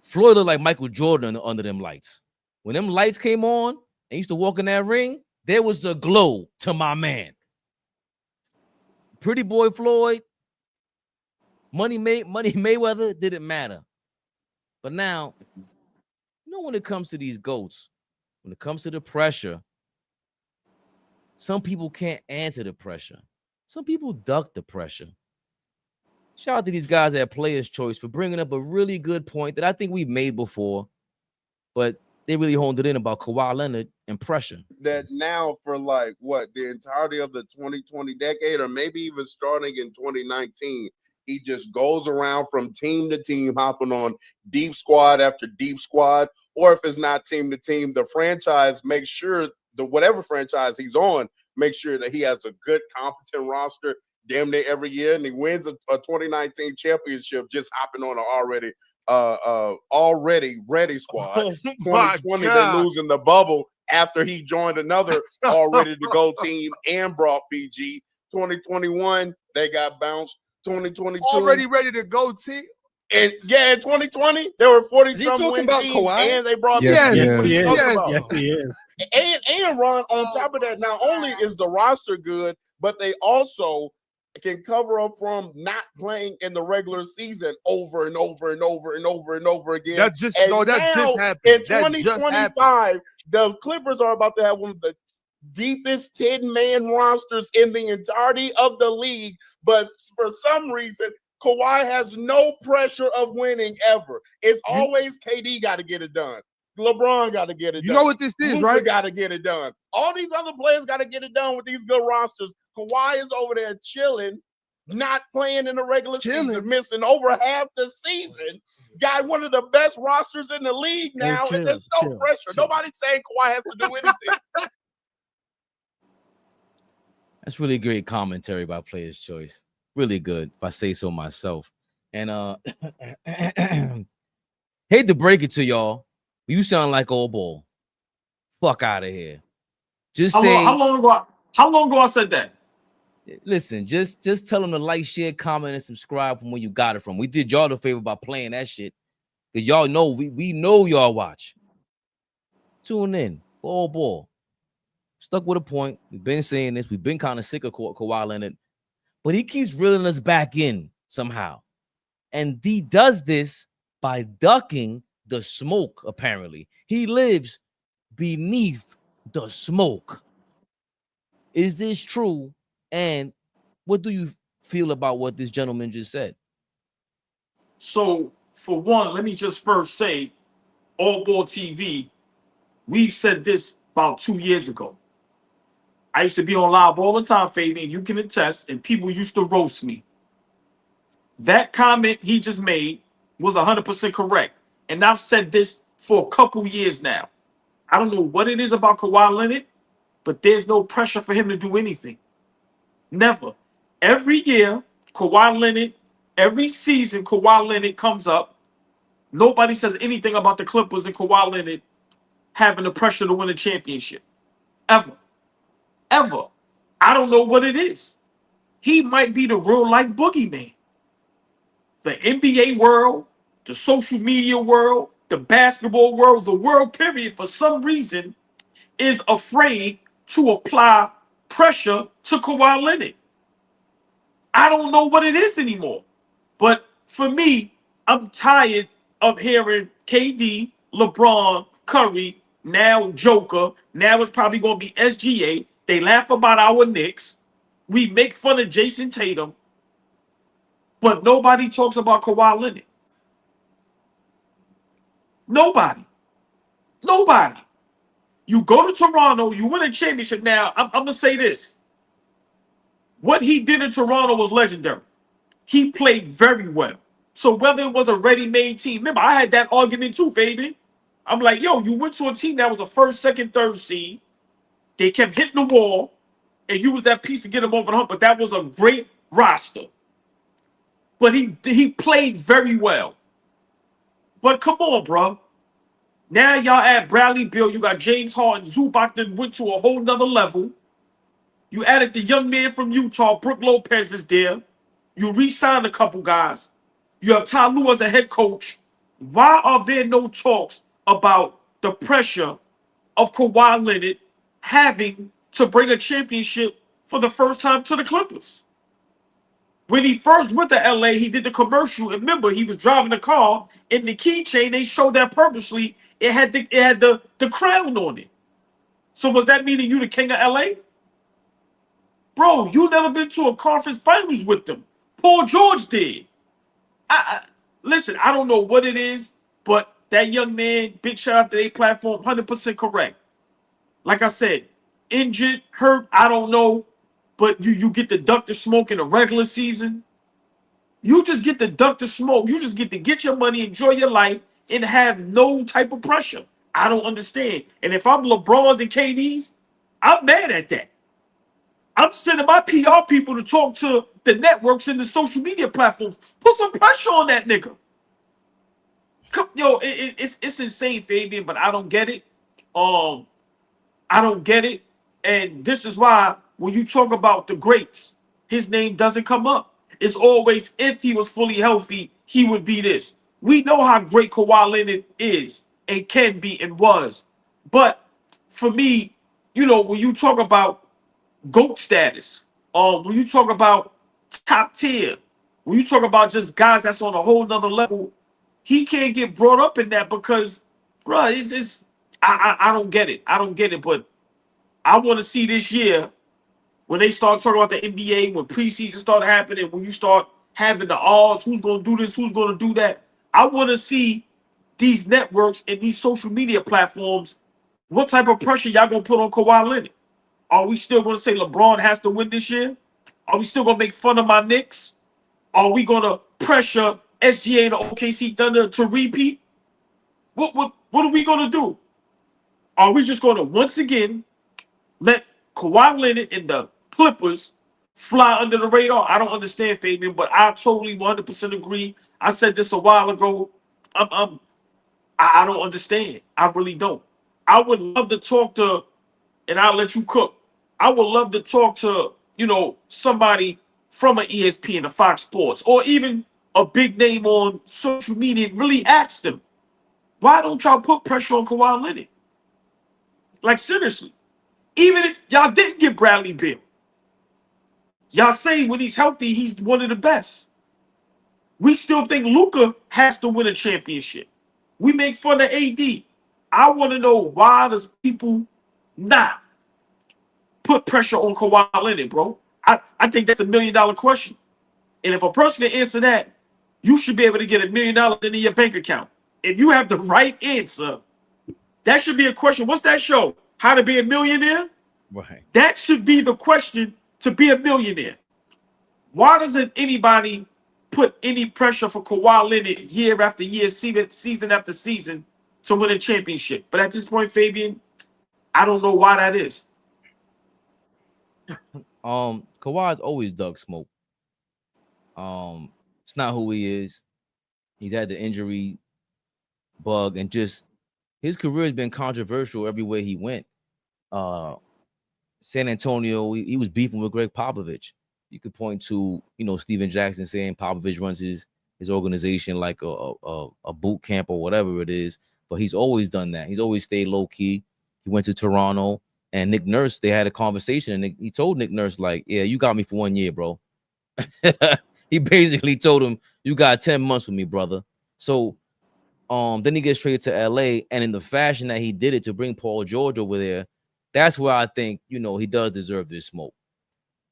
Floyd looked like Michael Jordan under them lights. When them lights came on and used to walk in that ring, there was a glow to my man. Pretty boy Floyd, Money Mayweather didn't matter. But now, you know, when it comes to these GOATs, when it comes to the pressure, some people can't answer the pressure. Some people duck the pressure. Shout out to these guys at Players' Choice for bringing up a really good point that I think we've made before, but they really honed it in about Kawhi Leonard and pressure. That now for like what, the entirety of the 2020 decade, or maybe even starting in 2019, he just goes around from team to team, hopping on deep squad after deep squad, or if it's not team to team, the franchise makes sure whatever franchise he's on, make sure that he has a good, competent roster damn near every year, and he wins a 2019 championship just hopping on an already ready squad. Oh 2020 they lose in the bubble after he joined another already to go team and brought PG. 2021 they got bounced. 2022 already ready to go team. And yeah, in 2020 they were 40-some win about team, Kawhi? and they brought Yes, PG. yes, he is. And Ron, on top of that, not only is the roster good, but they also can cover up from not playing in the regular season over and over and over and over and over again. That just happened. In 2025, the Clippers are about to have one of the deepest 10-man rosters in the entirety of the league, but for some reason, Kawhi has no pressure of winning ever. It's always KD got to get it done. LeBron got to get it done. You know what this is, Luka right? got to get it done. All these other players got to get it done with these good rosters. Kawhi is over there chilling, not playing in the regular season, missing over half the season. Got one of the best rosters in the league now, and there's no pressure. Nobody's saying Kawhi has to do anything. That's really great commentary by Players' Choice. Really good, if I say so myself. And hate to break it to y'all, you sound like AllBall. Fuck out of here. Just say how long ago I said that? Listen, just tell them to like, share, comment, and subscribe from where you got it from. We did y'all the favor by playing that shit. Because y'all know we know y'all watch. Tune in. AllBall. Stuck with a point. We've been saying this. We've been kind of sick of Kawhi Leonard. But he keeps reeling us back in somehow. And he does this by ducking the smoke, apparently. He lives beneath the smoke. Is this true? And what do you feel about what this gentleman just said? So, for one, let me just first say, AllBall TV, we've said this about 2 years ago. I used to be on live all the time, Fabian, you can attest, and people used to roast me. That comment he just made was 100% correct. And I've said this for a couple years now. I don't know what it is about Kawhi Leonard, but there's no pressure for him to do anything. Never. Every year, Kawhi Leonard, every season Kawhi Leonard comes up, nobody says anything about the Clippers and Kawhi Leonard having the pressure to win a championship. ever. I don't know what it is. He might be the real life boogeyman. The NBA world, the social media world, the basketball world, the world period, for some reason, is afraid to apply pressure to Kawhi Leonard. I don't know what it is anymore. But for me, I'm tired of hearing KD, LeBron, Curry, now Joker. Now it's probably going to be SGA. They laugh about our Knicks. We make fun of Jason Tatum. But nobody talks about Kawhi Leonard. Nobody. You go to Toronto, you win a championship. Now, I'm going to say this. What he did in Toronto was legendary. He played very well. So whether it was a ready-made team, remember, I had that argument too, Fabian. I'm like, yo, you went to a team that was a first, second, third seed. They kept hitting the wall, and you was that piece to get them over the hump. But that was a great roster. But he played very well. But come on, bro. Now y'all add Bradley Beal. You got James Harden. Zubac then went to a whole nother level. You added the young man from Utah. Brook Lopez is there. You re-signed a couple guys. You have Ty Lue as a head coach. Why are there no talks about the pressure of Kawhi Leonard having to bring a championship for the first time to the Clippers? When he first went to LA, he did the commercial. And remember, he was driving the car, and the keychain, they showed that purposely. It had the crown on it. So was that meaning you the king of LA? Bro, you never been to a conference finals with them. Paul George did. Listen, I don't know what it is, but that young man, big shout out to their platform, 100% correct. Like I said, injured, hurt, I don't know, but you get the duck to smoke in the regular season. You just get the duck to smoke. You just get to get your money, enjoy your life, and have no type of pressure. I don't understand. And if I'm LeBron's and KD's, I'm mad at that. I'm sending my PR people to talk to the networks and the social media platforms. Put some pressure on that nigga. Yo, it's insane, Fabian, but I don't get it. I don't get it. And this is why when you talk about the greats, his name doesn't come up. It's always, if he was fully healthy, he would be this. We know how great Kawhi Leonard is and can be and was. But for me, you know, when you talk about GOAT status, when you talk about top tier, when you talk about just guys that's on a whole nother level, he can't get brought up in that because, bro, I don't get it. I don't get it. But I want to see this year when they start talking about the NBA, when preseason start happening, when you start having the odds, who's going to do this, who's going to do that. I want to see these networks and these social media platforms, what type of pressure y'all going to put on Kawhi Leonard? Are we still going to say LeBron has to win this year? Are we still going to make fun of my Knicks? Are we going to pressure SGA and the OKC Thunder to repeat? What are we going to do? Are we just going to once again let Kawhi Leonard and the Clippers fly under the radar? I don't understand, Fabian, but I totally 100% agree. I said this a while ago. I don't understand. I really don't. I would love to talk to, and I'll let you cook. I would love to talk to, you know, somebody from an ESPN, a Fox Sports, or even a big name on social media and really ask them, why don't y'all put pressure on Kawhi Leonard? Like, seriously. Even if y'all didn't get Bradley Beal, y'all say when he's healthy, he's one of the best. We still think Luka has to win a championship. We make fun of AD. I want to know, why does people not put pressure on Kawhi Leonard, bro? I think that's $1 million question. And if a person can answer that, you should be able to get $1 million into your bank account. If you have the right answer, that should be a question. What's that show? How to Be a Millionaire? Right. That should be the question to be a millionaire. Why doesn't anybody put any pressure for Kawhi Leonard year after year, season after season to win a championship? But at this point, Fabian, I don't know why that is. Kawhi's always dug smoke. It's not who he is. He's had the injury bug, and just his career has been controversial everywhere he went. San Antonio, he was beefing with Greg Popovich. You could point to, you know, Steven Jackson saying Popovich runs his organization like a boot camp or whatever it is. But he's always done that. He's always stayed low key. He went to Toronto, and Nick Nurse, they had a conversation, and he told Nick Nurse, like, yeah, you got me for 1 year, bro. He basically told him, you got 10 months with me, brother. So then he gets traded to LA, and in the fashion that he did it to bring Paul George over there, that's where I think, you know, he does deserve this smoke.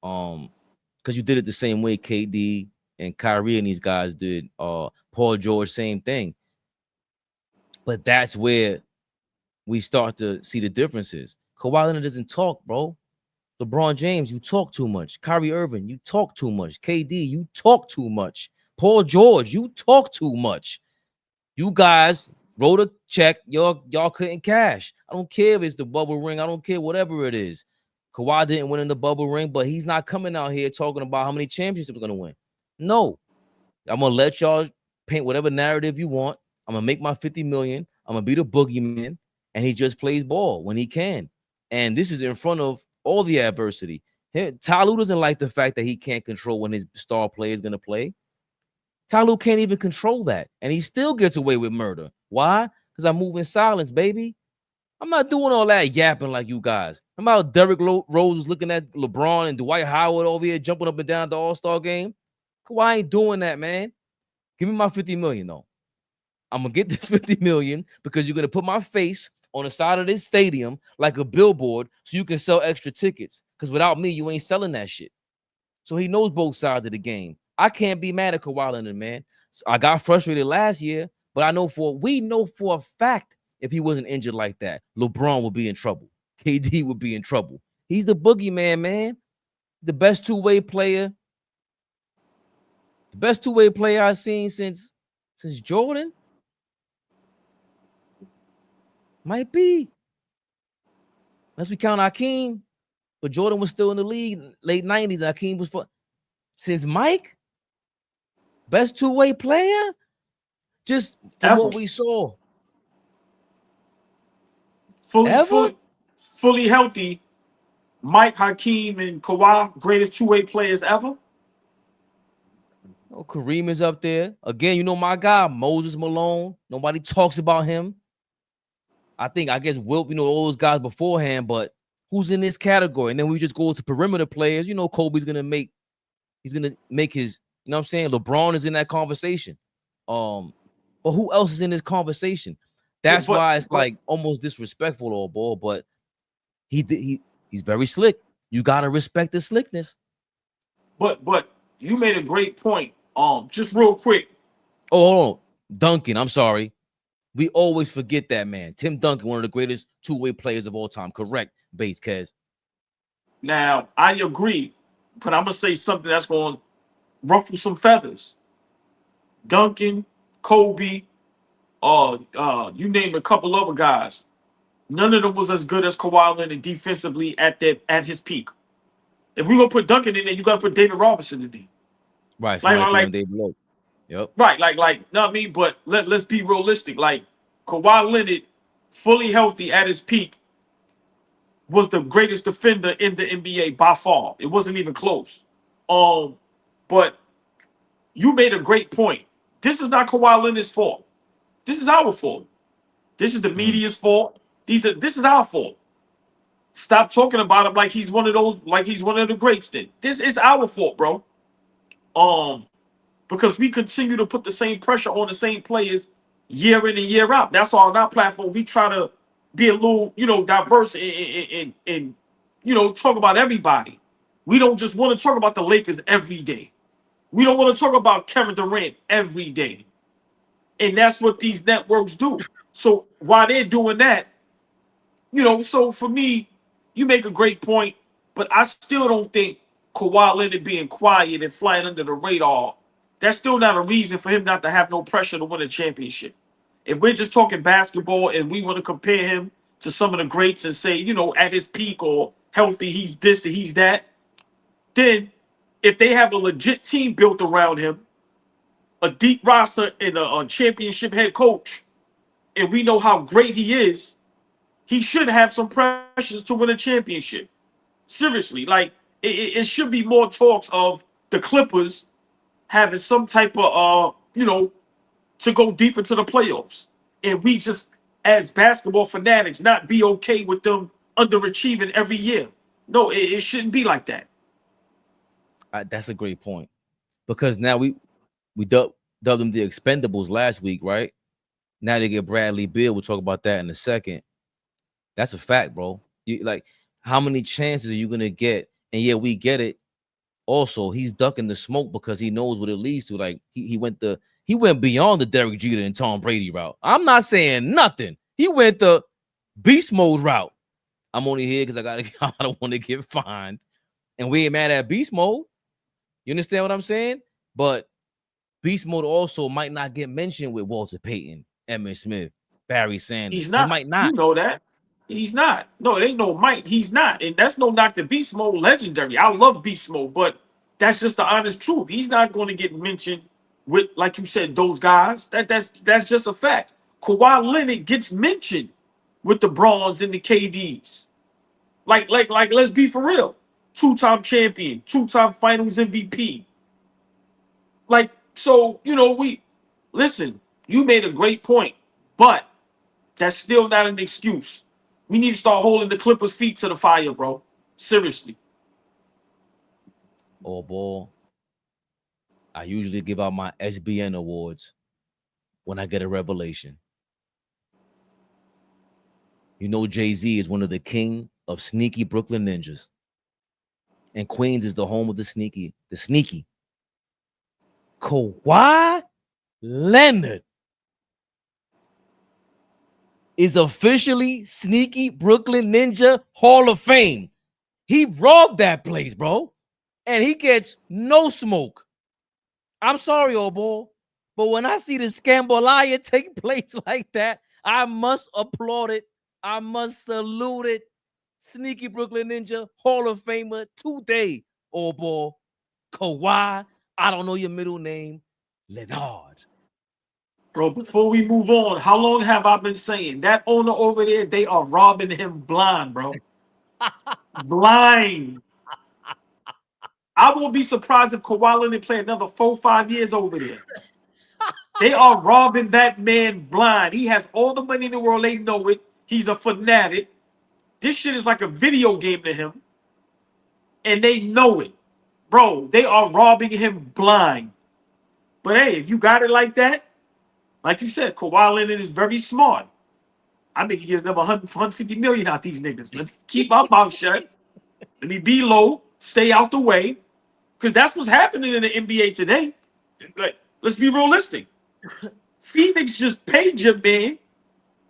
Because you did it the same way KD and Kyrie and these guys did. Paul George, same thing. But that's where we start to see the differences. Kawhi Leonard doesn't talk, bro. LeBron James, you talk too much. Kyrie Irving, you talk too much. KD, you talk too much. Paul George, you talk too much. You guys wrote a check, y'all couldn't cash. I don't care if it's the bubble ring. I don't care whatever it is. Kawhi didn't win in the bubble ring, but he's not coming out here talking about how many championships we're going to win. No. I'm going to let y'all paint whatever narrative you want. I'm going to make my 50 million. I'm going to be the boogeyman, and he just plays ball when he can. And this is in front of all the adversity. Ty Lue doesn't like the fact that he can't control when his star player is going to play. Ty Lue can't even control that, and he still gets away with murder. Why? Because I move in silence, baby. I'm not doing all that yapping like you guys. I'm out Derrick Rose looking at LeBron and Dwight Howard over here jumping up and down at the All-Star game. Kawhi ain't doing that, man. Give me my 50 million, though. I'm going to get this 50 million because you're going to put my face on the side of this stadium like a billboard so you can sell extra tickets. Because without me, you ain't selling that shit. So he knows both sides of the game. I can't be mad at Kawhi Leonard, man. So I got frustrated last year, but we know for a fact if he wasn't injured like that, LeBron would be in trouble. KD would be in trouble. He's the boogeyman, man. The best two-way player. The best two-way player I've seen since Jordan. Might be. Unless we count Hakeem. But Jordan was still in the league, late 90s. Hakeem was since Mike. Best two-way player? Just from what we saw. Fully healthy, Mike, Hakeem, and Kawhi, greatest two-way players ever. Oh, Kareem is up there. Again, you know my guy, Moses Malone. Nobody talks about him. I guess Wilt, you know, all those guys beforehand, but who's in this category? And then we just go to perimeter players. You know, Kobe's going to make his, you know what I'm saying? LeBron is in that conversation. But who else is in this conversation? That's why it's like almost disrespectful, AllBall, but he's very slick. You gotta respect the slickness. But you made a great point. Just real quick. Oh, Duncan, I'm sorry. We always forget that man. Tim Duncan, one of the greatest two-way players of all time. Correct, Bates Kez. Now, I agree, but I'm gonna say something that's gonna ruffle some feathers. Duncan, Kobe, you name a couple other guys. None of them was as good as Kawhi Leonard defensively at his peak. If we're gonna put Duncan in there, you gotta put David Robinson in there. Right, like David Lowe. Yep. Right, not me, but let's be realistic. Like Kawhi Leonard, fully healthy at his peak, was the greatest defender in the NBA by far. It wasn't even close. But you made a great point. This is not Kawhi Leonard's fault. This is our fault. This is the media's fault. This is our fault. Stop talking about him like he's one of those, like he's one of the greats. Then this is our fault, bro. Because we continue to put the same pressure on the same players year in and year out. That's why on our platform we try to be a little, diverse and talk about everybody. We don't just want to talk about the Lakers every day. We don't want to talk about Kevin Durant every day. And that's what these networks do. So while they're doing that, so for me, you make a great point, but I still don't think Kawhi Leonard being quiet and flying under the radar, that's still not a reason for him not to have no pressure to win a championship. If we're just talking basketball and we want to compare him to some of the greats and say, at his peak or healthy, he's this and he's that, then if they have a legit team built around him, a deep roster and a championship head coach, and we know how great he is, he should have some pressures to win a championship. Seriously, like it should be more talks of the Clippers having some type of to go deep into the playoffs, and we just as basketball fanatics not be okay with them underachieving every year. No, it shouldn't be like that. That's a great point, because now we dubbed them the Expendables last week, right? Now they get Bradley Beal. We'll talk about that in a second. That's a fact, bro. You like, how many chances are you gonna get? And yeah, we get it. Also, he's ducking the smoke because he knows what it leads to. Like he went beyond the Derek Jeter and Tom Brady route. I'm not saying nothing. He went the beast mode route. I'm only here because I don't want to get fined, and we ain't mad at beast mode. You understand what I'm saying? But beast mode also might not get mentioned with Walter Payton, Emmitt Smith, Barry Sanders. He's not. He might not. You know that. He's not. No, it ain't no might. He's not. And that's no knock to Beast Mode legendary. I love Beast Mode, but that's just the honest truth. He's not going to get mentioned with, like you said, those guys. That's just a fact. Kawhi Leonard gets mentioned with the Bronze and the KDs. Like, let's be for real. 2-time champion, 2-time finals MVP. Like, so, listen, you made a great point, but that's still not an excuse. We need to start holding the Clippers' feet to the fire, bro. Seriously. Oh, boy. I usually give out my SBN awards when I get a revelation. You know, Jay-Z is one of the king of sneaky Brooklyn ninjas. And Queens is the home of the sneaky. Kawhi Leonard is officially sneaky Brooklyn Ninja Hall of Fame. He robbed that place, bro. And he gets no smoke. I'm sorry, old boy, but when I see the Scambolaya take place like that, I must applaud it. I must salute it. Sneaky Brooklyn Ninja Hall of Famer today, old boy. Kawhi, I don't know your middle name, Leonard. Bro, before we move on, how long have I been saying that owner over there, they are robbing him blind, bro? Blind. I won't be surprised if Kawhi Leonard play another 4-5 years over there. They are robbing that man blind. He has all the money in the world. They know it. He's a fanatic. This shit is like a video game to him. And they know it. Bro, they are robbing him blind. But hey, if you got it like that, like you said, Kawhi Leonard is very smart. I think he gives them 150 million out these niggas. Let me keep my mouth shut. Let me be low, stay out the way. Because that's what's happening in the NBA today. Like, let's be realistic. Phoenix just paid your man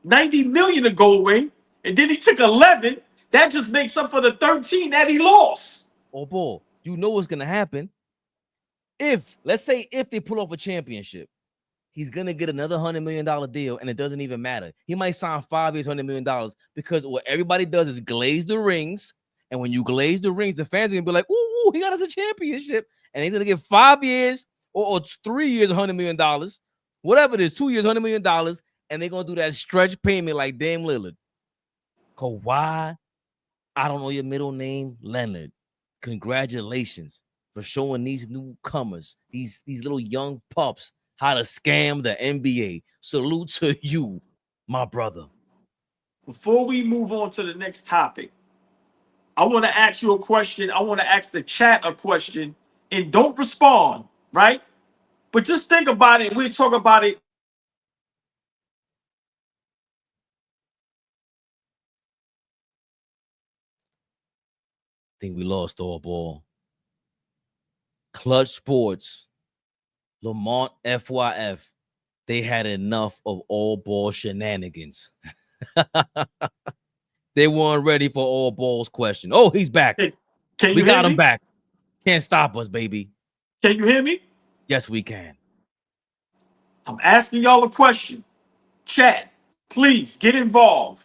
90 million to go away, and then he took 11. That just makes up for the 13 that he lost. Oh boy, you know what's gonna happen. Let's say they pull off a championship, he's gonna get another $100 million deal, and it doesn't even matter. He might sign 5 years, $100 million, because what everybody does is glaze the rings. And when you glaze the rings, the fans are gonna be like, ooh, he got us a championship. And he's gonna get 5 years or 3 years, $100 million, whatever it is, 2 years, $100 million, and they're gonna do that stretch payment like Dame Lillard. Kawhi, I don't know your middle name, Leonard. Congratulations for showing these newcomers, these little young pups, how to scam the NBA. Salute to you, my brother. Before we move on to the next topic, I want to ask you a question. I want to ask the chat a question, and don't respond, right? But just think about it. We'll talk about it. I think we lost all ball. Clutch Sports, Lamont FYF, they had enough of all ball shenanigans. They weren't ready for all balls question. Oh, he's back. We got him back. Can't stop us, baby. Can you hear me? Yes, we can. I'm asking y'all a question. Chat, please get involved.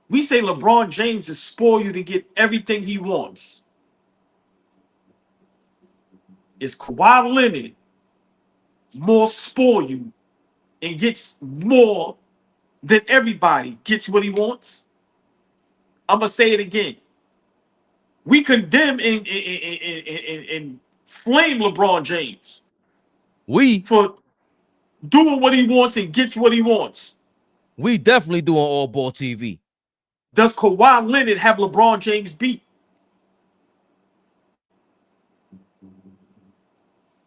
We say LeBron James is spoiled you to get everything he wants. Is Kawhi Leonard more spoiled you and gets more than everybody gets what he wants? I'm going to say it again. we condemn and flame LeBron James for doing what he wants and gets what he wants. We definitely do on AllBall TV. Does Kawhi Leonard have LeBron James beat?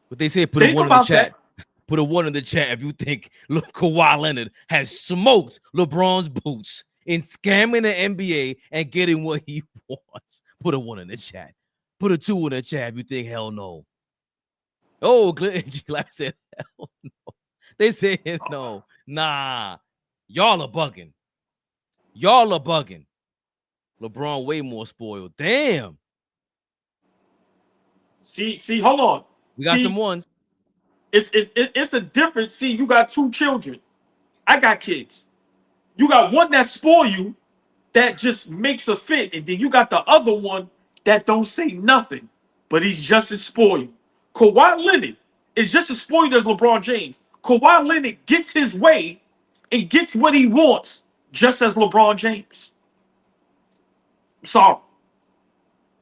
But they say put a one in the chat. Put a one in the chat if you think Kawhi Leonard has smoked LeBron's boots in scamming the NBA and getting what he wants. Put a one in the chat. Put a two in the chat if you think hell no. Oh, Glad said hell no. They said no. Nah. Y'all are bugging. Y'all are bugging. LeBron way more spoiled. Damn. See, hold on. We got some ones. It's a difference. See, you got two children. I got kids. You got one that spoil you, that just makes a fit, and then you got the other one that don't say nothing, but he's just as spoiled. Kawhi Leonard is just as spoiled as LeBron James. Kawhi Leonard gets his way and gets what he wants, just as LeBron James. Sorry.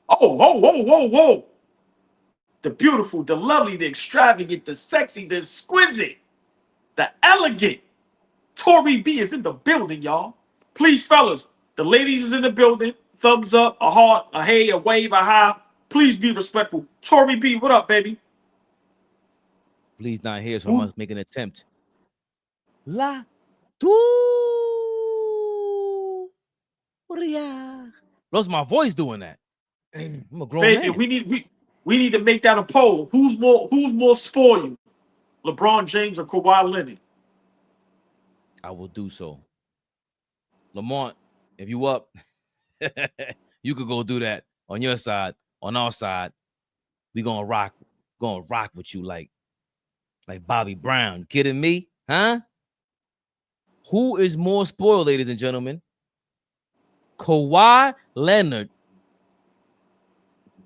Whoa. The beautiful, the lovely, the extravagant, the sexy, the exquisite, the elegant. Tori B is in the building, y'all. Please, fellas, the ladies is in the building. Thumbs up, a heart, a hey, a wave, a hi. Please be respectful. Tori B, what up, baby? Please not here, so I must make an attempt. La tu. Lost my voice doing that. I'm a grown man. We need to make that a poll. Who's more spoiled? LeBron James or Kawhi Leonard? I will do so. Lamont, if you up, you could go do that on your side, on our side. We gonna rock with you like Bobby Brown. Kidding me? Huh? Who is more spoiled, ladies and gentlemen? Kawhi Leonard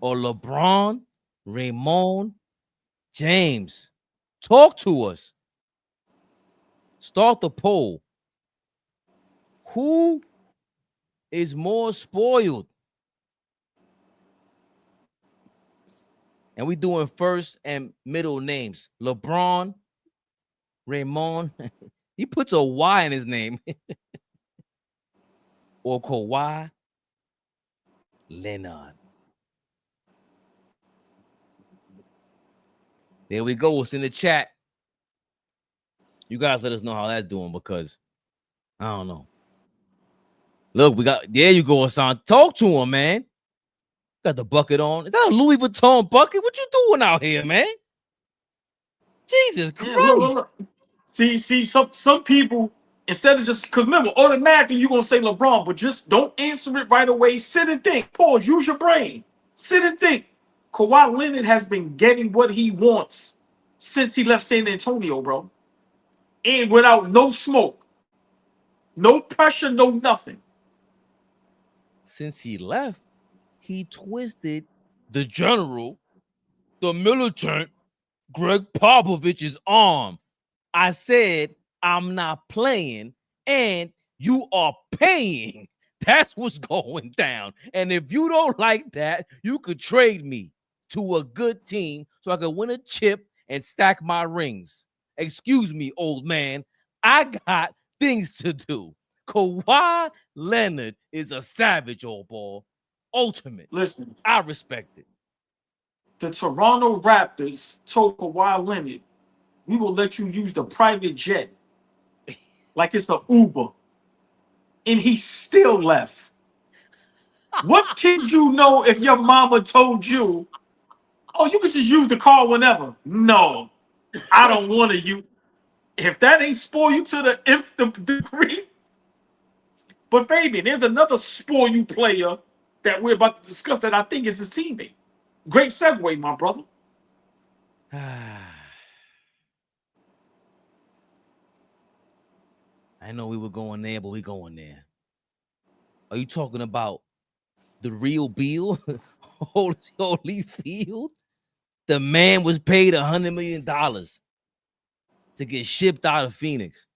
or LeBron Raymond James? Talk to us. Start the poll. Who is more spoiled? And we doing first and middle names. LeBron Raymond. He puts a Y in his name. Or Kawhi Leonard. There we go. It's in the chat. You guys let us know how that's doing because I don't know. Look, we got there you go, Hassan. Talk to him, man. Got the bucket on. Is that a Louis Vuitton bucket? What you doing out here, man? Jesus Christ. Look. See, some people, instead of just, because remember, automatically you're going to say LeBron, but just don't answer it right away. Sit and think. Pause. Use your brain. Sit and think. Kawhi Leonard has been getting what he wants since he left San Antonio, bro. And without no smoke. No pressure, no nothing. Since he left, he twisted the general, the militant, Greg Popovich's arm. I said, I'm not playing, and you are paying. That's what's going down. And if you don't like that, you could trade me to a good team so I could win a chip and stack my rings. Excuse me, old man. I got things to do. Kawhi Leonard is a savage, old ball. Ultimate. Listen. I respect it. The Toronto Raptors told Kawhi Leonard, we will let you use the private jet like it's an Uber. And he still left. What kid you know if your mama told you, oh, you could just use the car whenever? No, I don't want to use. If that ain't spoil you to the nth degree. But Fabian, there's another spoil you player that we're about to discuss that I think is his teammate. Great segue, my brother. I know we were going there, but we going there. Are you talking about the real BEAL? Holyfield? The man was paid $100 million to get shipped out of Phoenix.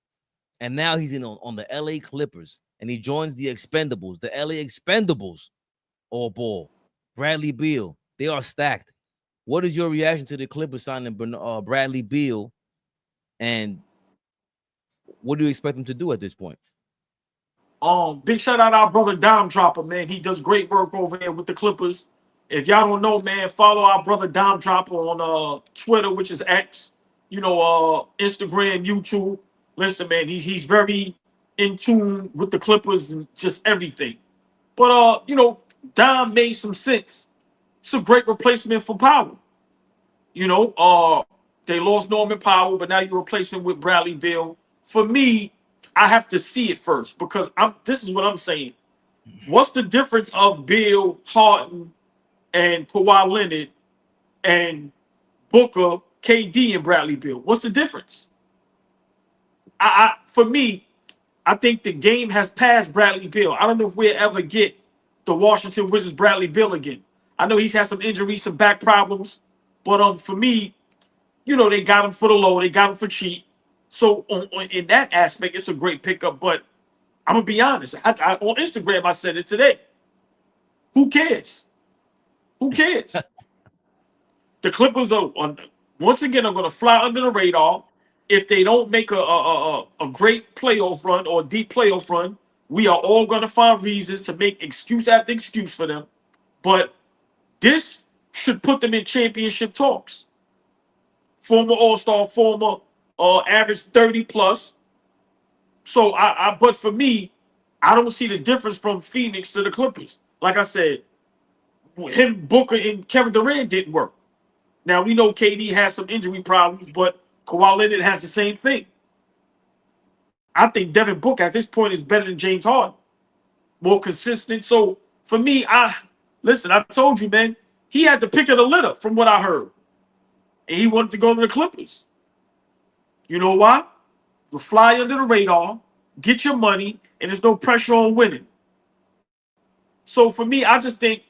And now he's on the LA Clippers. And he joins the Expendables, the LA Expendables. All ball. Bradley Beal. They are stacked. What is your reaction to the Clippers signing Bradley Beal, and what do you expect them to do at this point? Big shout out our brother Dom Dropper, man. He does great work over there with the Clippers. If y'all don't know, man, follow our brother Dom Dropper on Twitter, which is X, Instagram, YouTube. Listen, man, he's very in tune with the Clippers and just everything. But Dom made some sense. It's a great replacement for Powell. They lost Norman Powell, but now you replace him with Bradley Beal. For me, I have to see it first because this is what I'm saying. What's the difference of Beal, Harden, and Kawhi Leonard and Booker, KD, and Bradley Beal? What's the difference? For me, I think the game has passed Bradley Beal. I don't know if we'll ever get the Washington Wizards Bradley Beal again. I know he's had some injuries, some back problems, but for me, they got him for the low, they got him for cheap. So in that aspect, it's a great pickup. But I'm gonna be honest. On Instagram, I said it today. Who cares? Who cares? The Clippers are once again are gonna fly under the radar. If they don't make a great playoff run or a deep playoff run, we are all gonna find reasons to make excuse after excuse for them. But this should put them in championship talks. Former All-Star, former average 30 plus. So but for me, I don't see the difference from Phoenix to the Clippers. Like I said, him, Booker, and Kevin Durant didn't work. Now we know KD has some injury problems, but Kawhi Leonard has the same thing. I think Devin Booker at this point is better than James Harden, more consistent. So for me, I told you, man, he had the pick of the litter from what I heard, and he wanted to go to the Clippers. You know why? You fly under the radar, get your money, and there's no pressure on winning. So for me, I just think,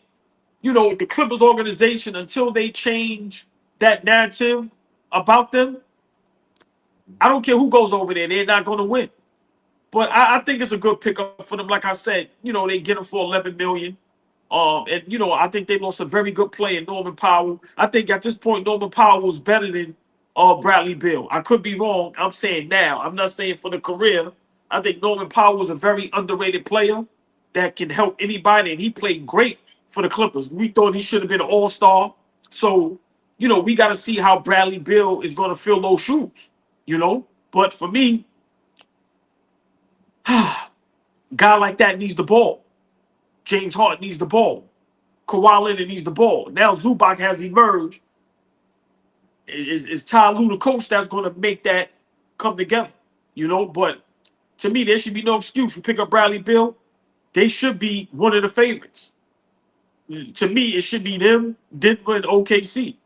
the Clippers organization, until they change that narrative about them, I don't care who goes over there, they're not going to win. But I think it's a good pickup for them. Like I said, they get them for $11 million. And I think they lost a very good player, Norman Powell. I think at this point, Norman Powell was better than Bradley Beal. I could be wrong. I'm saying now. I'm not saying for the career. I think Norman Powell was a very underrated player that can help anybody, and he played great for the Clippers. We thought he should have been an all-star. So, we got to see how Bradley Beal is going to fill those shoes, But for me, guy like that needs the ball. James Harden needs the ball. Kawhi Leonard needs the ball. Now Zubac has emerged. Is Ty Lue the coach that's going to make that come together? But to me, there should be no excuse. You pick up Bradley Beal, they should be one of the favorites. To me, it should be them, Denver, and OKC.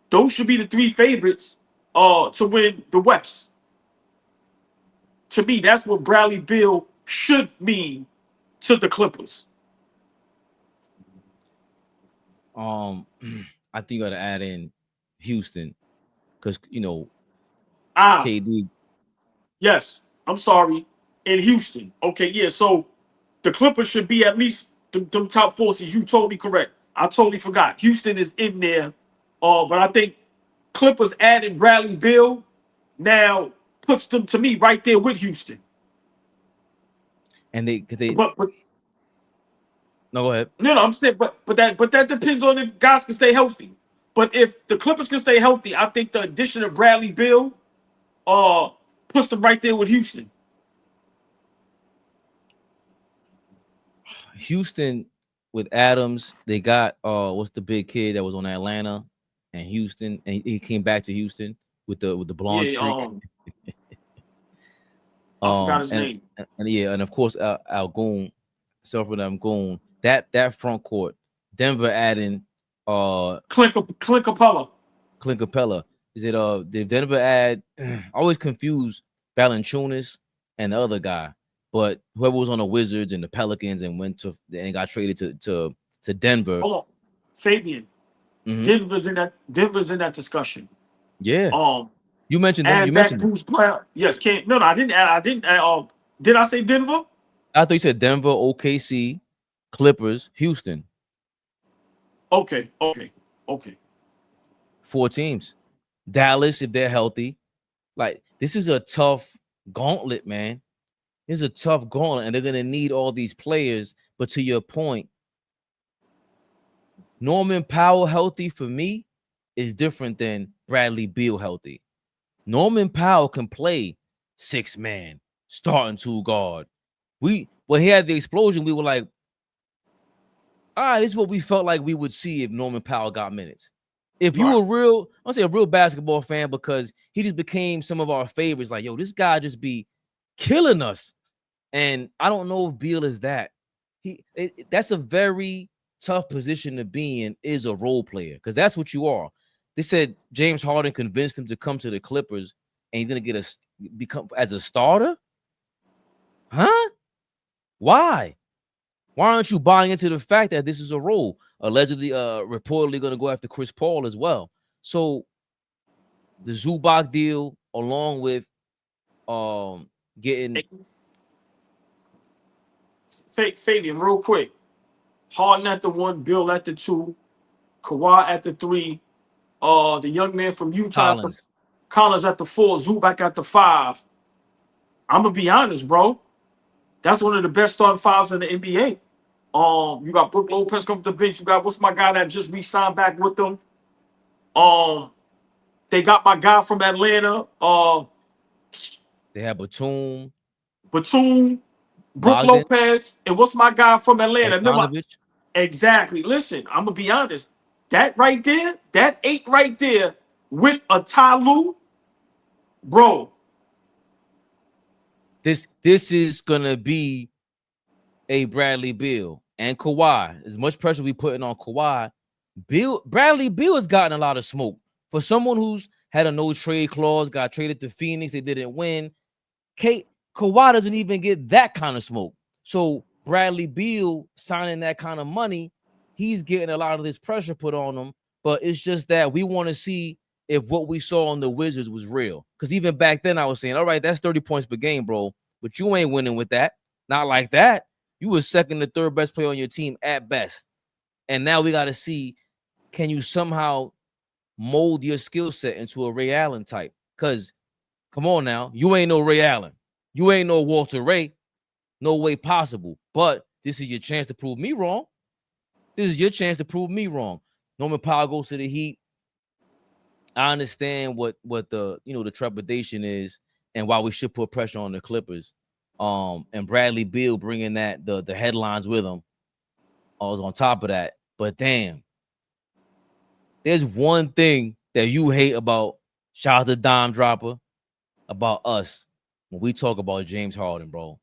Those should be the three favorites to win the West. To me, that's what Bradley Beal should mean to the Clippers. I think you got to add in Houston because KD. Yes, I'm sorry. In Houston. Okay, yeah. So the Clippers should be at least them top forces. You totally correct. I totally forgot. Houston is in there. But I think Clippers adding Bradley Beal now puts them, to me, right there with Houston. And they but no, go ahead. No, I'm saying, but that depends on if guys can stay healthy. But if the Clippers can stay healthy, I think the addition of Bradley Beal puts them right there with Houston. Houston with Adams, they got what's the big kid that was on Atlanta and Houston, and he came back to Houston with the blonde streak. I forgot his name. And of course Algoon, Selfred Algoon. That front court, Denver adding Clint Capella. Is it did Denver add? I always confuse Valanciunas and the other guy, but whoever was on the Wizards and the Pelicans and got traded to Denver. Hold on, Fabian. Mm-hmm. Denver's in that discussion. Yeah. You mentioned them. You mentioned Bruce Brown. Yes, I didn't add. Did I say Denver? I thought you said Denver, OKC, Clippers, Houston. Okay. 4 teams. Dallas, if they're healthy. Like, this is a tough gauntlet, man. This is a tough gauntlet, and they're going to need all these players. But to your point, Norman Powell healthy for me is different than Bradley Beal healthy. Norman Powell can play 6-man, starting 2 guard. When he had the explosion, we were like, all right, this is what we felt like we would see if Norman Powell got minutes. If you were a real basketball fan, because he just became some of our favorites, like, yo, this guy just be killing us. And I don't know if Beal is that. That's a very tough position to be in, is a role player, because that's what you are. They said James Harden convinced him to come to the Clippers, and he's gonna become as a starter. Huh? Why? Why aren't you buying into the fact that this is a role? Allegedly, reportedly going to go after Chris Paul as well. So the Zubac deal, along with getting Fabian, real quick. Harden at the 1, Bill at the 2, Kawhi at the 3, the young man from Utah Collins at the 4, Zubac at the 5. I'm gonna be honest, bro. That's one of the best starting 5s in the NBA. You got Brook Lopez come to the bench. You got what's my guy that just re-signed back with them. They got my guy from Atlanta. They have Batum, Brook Lopez, and what's my guy from Atlanta? Exactly. Listen, I'm gonna be honest. That right there, that 8 right there with a Tyloo, bro. This is gonna be a Bradley Beal and Kawhi. As much pressure we putting on Kawhi, Bradley Beal has gotten a lot of smoke for someone who's had a no trade clause, got traded to Phoenix, they didn't win. Kawhi doesn't even get that kind of smoke. So Bradley Beal signing that kind of money, he's getting a lot of this pressure put on him. But it's just that we want to see if what we saw on the Wizards was real. Because even back then I was saying, all right, that's 30 points per game, bro. But you ain't winning with that. Not like that. You were second to third best player on your team at best. And now we got to see, can you somehow mold your skill set into a Ray Allen type? Because, come on now, you ain't no Ray Allen. You ain't no Walter Ray. No way possible. But this is your chance to prove me wrong. This is your chance to prove me wrong. Norman Powell goes to the Heat. I understand what the the trepidation is and why we should put pressure on the Clippers. And Bradley Beal bringing that the headlines with him. I was on top of that. But damn, there's one thing that you hate about, shout out to Dime Dropper, about us when we talk about James Harden, bro.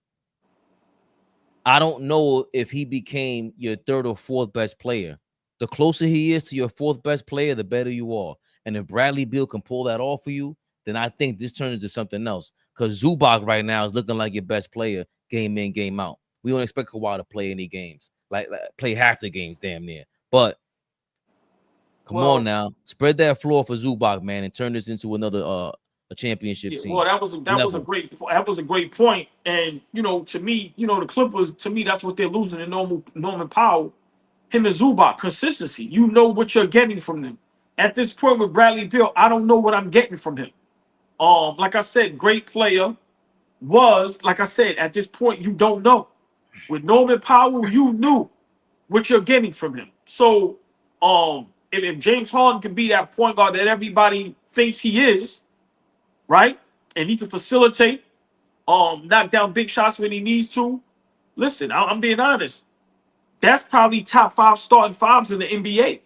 I don't know if he became your 3rd or 4th best player. The closer he is to your 4th best player, the better you are. And if Bradley Beal can pull that off for you, then I think this turns into something else. Because Zubac right now is looking like your best player, game in, game out. We don't expect Kawhi to play any games, like play half the games, damn near. But come on now, spread that floor for Zubac, man, and turn this into another a championship team. Well, that was a great point. And to me, the Clippers, to me, that's what they're losing in Norman Powell. Him and Zubac, consistency. You know what you're getting from them. At this point with Bradley Beal, I don't know what I'm getting from him. Like I said, great player. Like I said, at this point, you don't know. With Norman Powell, you knew what you're getting from him. So, if James Harden can be that point guard that everybody thinks he is, right? And he can facilitate, knock down big shots when he needs to. Listen, I'm being honest. That's probably top 5 starting 5s in the NBA.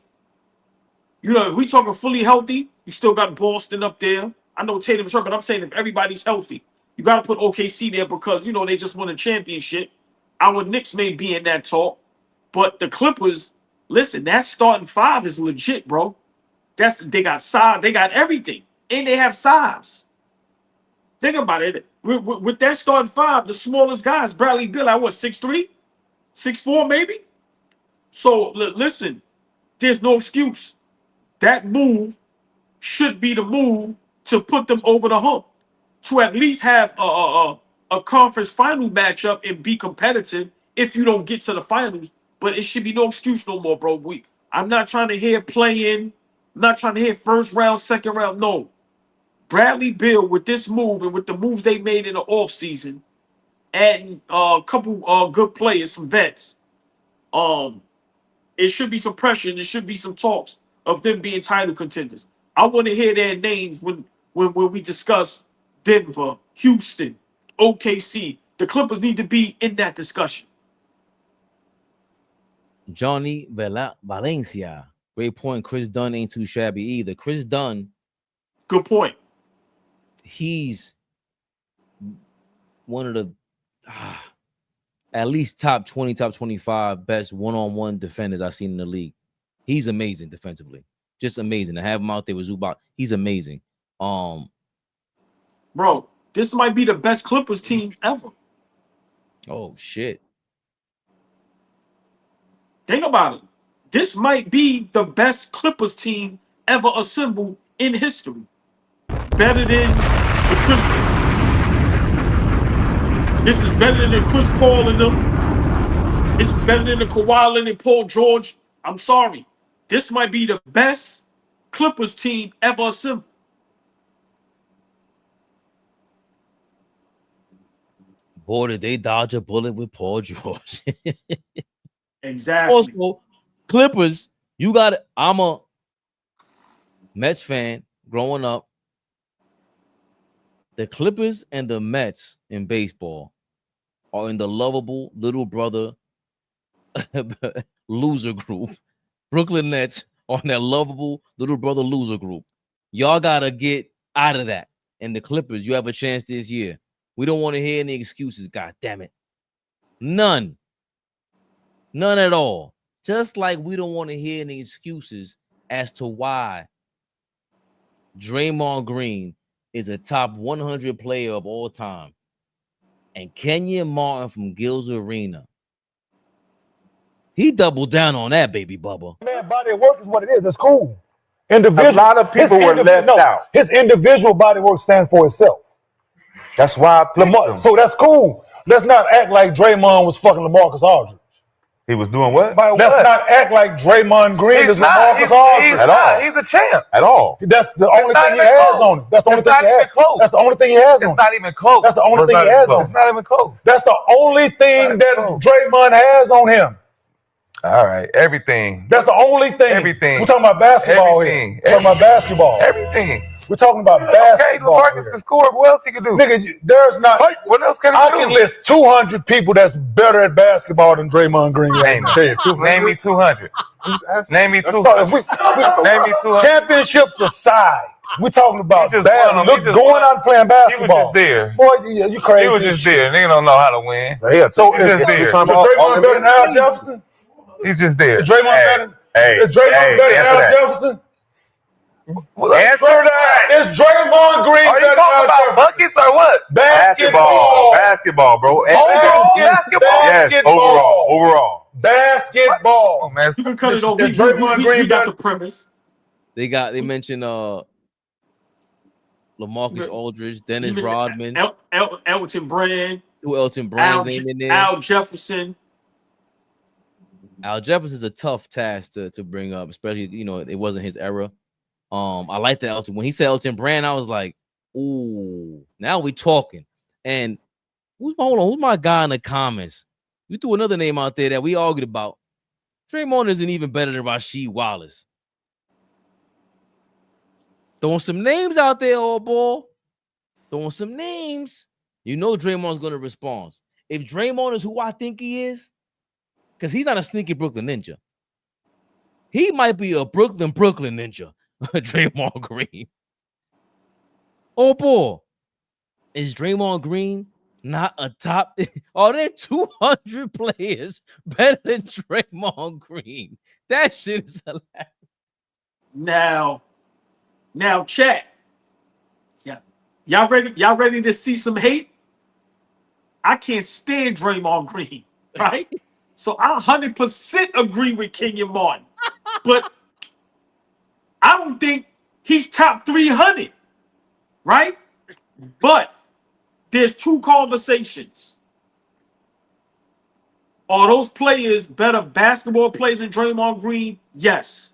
If we talking fully healthy, you still got Boston up there. I know Tatum's hurt, but I'm saying if everybody's healthy, you got to put OKC there because, they just won a championship. Our Knicks may be in that talk. But the Clippers, listen, that starting 5 is legit, bro. They got size, they got everything. And they have size. Think about it. With that starting 5, the smallest guys, Bradley Beal, at what, 6'3", 6'4", maybe? So, listen, there's no excuse. That move should be the move to put them over the hump, to at least have a conference final matchup and be competitive if you don't get to the finals. But it should be no excuse no more, bro. I'm not trying to hear play-in. I'm not trying to hear first round, second round. No. Bradley Beal, with this move and with the moves they made in the offseason, adding a couple good players, some vets, it should be some pressure and there should be some talks of them being title contenders. I want to hear their names when we discuss Denver, Houston, OKC. The Clippers need to be in that discussion. Johnny Valencia. Great point. Chris Dunn ain't too shabby either. Chris Dunn. Good point. He's one of the at least top 20, top 25 best one-on-one defenders I've seen in the league. He's amazing defensively. Just amazing. To have him out there with Zubac, he's amazing. Bro, this might be the best Clippers team ever. Oh, shit. Think about it. This might be the best Clippers team ever assembled in history. Better than the Chris. This is better than Chris Paul and them. This is better than the Kawhi Leonard and Paul George. I'm sorry. This might be the best Clippers team ever assembled. Boy, did they dodge a bullet with Paul George. Exactly. Also, Clippers, you got it. I'm a Mets fan growing up. The Clippers and the Mets in baseball are in the lovable little brother loser group. Brooklyn Nets are in that lovable little brother loser group. Y'all got to get out of that. And the Clippers, you have a chance this year. We don't want to hear any excuses. God damn it. None. None at all. Just like we don't want to hear any excuses as to why Draymond Green is a top 100 player of all time. And Kenyon Martin from Gills Arena, he doubled down on that, baby Bubba. Man, body of work is what it is. It's cool. Individual, a lot of people were left out. His individual body work stands for itself. That's why I picked him. So that's cool. Let's not act like Draymond was fucking LaMarcus Aldridge. He was doing what? Let's not act like Draymond Green is LaMarcus Aldridge at all. He's a champ at all. That's the only thing he has on him. That's the only thing he has. That's the only thing he has on him. It's not even close. That's the only thing he has on him. It's not even close. That's the only thing that Draymond has on him. All right, everything. That's the only thing. Everything. We're talking about basketball here. We're talking about basketball. Everything. We're talking about basketball. Okay, LaMarcus can score. What else he can do? Nigga, there's not. What else can he do? I can list 200 people that's better at basketball than Draymond Green. Name me 200. Name me 200. Name me 200. Championships aside, we're talking about going out and playing basketball. He was just there. Boy, yeah, you crazy. He was just there. Nigga don't know how to win. Yeah, so he's just there. Is Draymond better than Al Jefferson? He's just there. Is Draymond better than Al Jefferson? Answer that. Is Draymond Green better than Al Jefferson? Buckets or what? Basketball, bro. Overall? Yes, overall. Basketball. Oh, man. You can cut it over. Draymond Green we got the premise. They mentioned LaMarcus Aldridge, Dennis Even Rodman, Elton Brand. Who Elton Brand's name in there? Al Jefferson. Al Jefferson's a tough task to bring up, especially, it wasn't his era. I like that Elton. When he said Elton Brand, I was like, ooh, now we talking. And who's my guy in the comments? You threw another name out there that we argued about. Draymond isn't even better than Rasheed Wallace. Throwing some names out there, old boy. Throwing some names. You know Draymond's going to respond. If Draymond is who I think he is, because he's not a sneaky Brooklyn ninja. He might be a Brooklyn ninja. Draymond Green. Oh boy, is Draymond Green not a top? Are there 200 players better than Draymond Green? That shit is hilarious. Now, chat. Yeah, y'all ready? Y'all ready to see some hate? I can't stand Draymond Green, right? So I 100% agree with Kenyon Martin, but I don't think he's top 300, right? But there's two conversations. Are those players better basketball players than Draymond Green? Yes.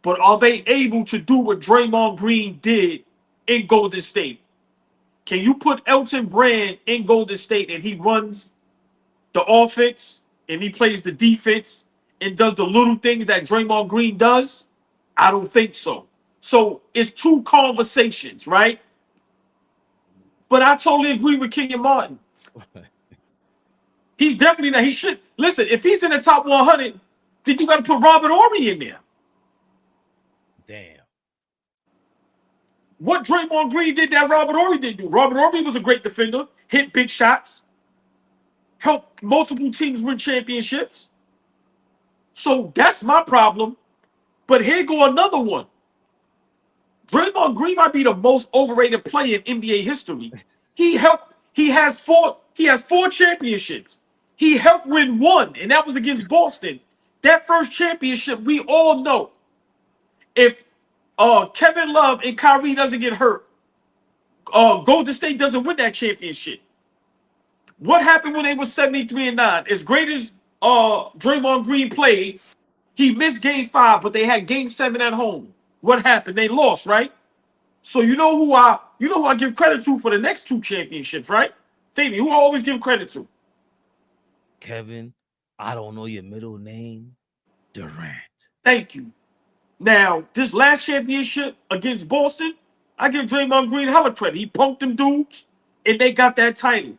But are they able to do what Draymond Green did in Golden State? Can you put Elton Brand in Golden State and he runs the offense and he plays the defense and does the little things that Draymond Green does? I don't think so. So it's two conversations, right? But I totally agree with Kenyon Martin. He's definitely not. He should. Listen, if he's in the top 100, then you got to put Robert Horry in there. Damn. What Draymond Green did that Robert Horry didn't do. Robert Horry was a great defender, hit big shots, helped multiple teams win championships. So that's my problem. But here go another one. Draymond Green might be the most overrated player in NBA history. He has four championships. He helped win one, and that was against Boston. That first championship, we all know. If Kevin Love and Kyrie doesn't get hurt, Golden State doesn't win that championship. What happened when they were 73-9? As great as Draymond Green played, he missed game 5, but they had game 7 at home. What happened? They lost, right? So you know who I give credit to for the next 2 championships, right? Fabian, who I always give credit to? Kevin, I don't know your middle name. Durant. Thank you. Now, this last championship against Boston, I give Draymond Green hella credit. He punked them dudes, and they got that title.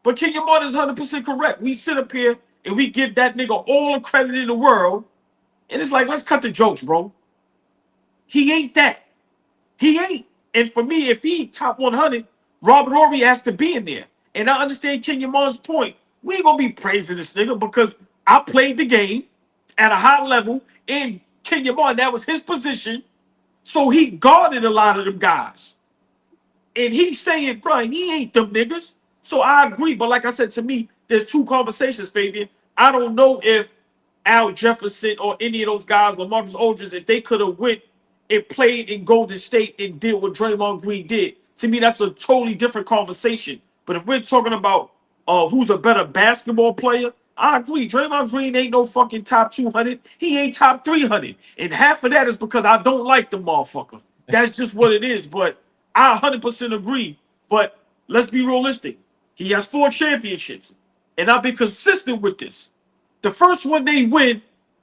But Kenyon Martin is 100% correct. We sit up here, and we give that nigga all the credit in the world, and it's like, let's cut the jokes, bro. He ain't that. He ain't. And for me, if he top 100, Robert Horry has to be in there. And I understand Kenyon Martin's point. We ain't going to be praising this nigga because I played the game at a high level, and Kenyon Martin, that was his position. So he guarded a lot of them guys. And he's saying, Brian, he ain't them niggas. So I agree. But like I said, to me, there's 2 conversations, Fabian. I don't know if Al Jefferson or any of those guys, LaMarcus Aldridge, if they could have went and played in Golden State and did what Draymond Green did. To me, that's a totally different conversation. But if we're talking about who's a better basketball player, I agree. Draymond Green ain't no fucking top 200. He ain't top 300. And half of that is because I don't like the motherfucker. That's just what it is. But I 100% agree. But let's be realistic. He has 4 championships. And I've been consistent with this. The first one they win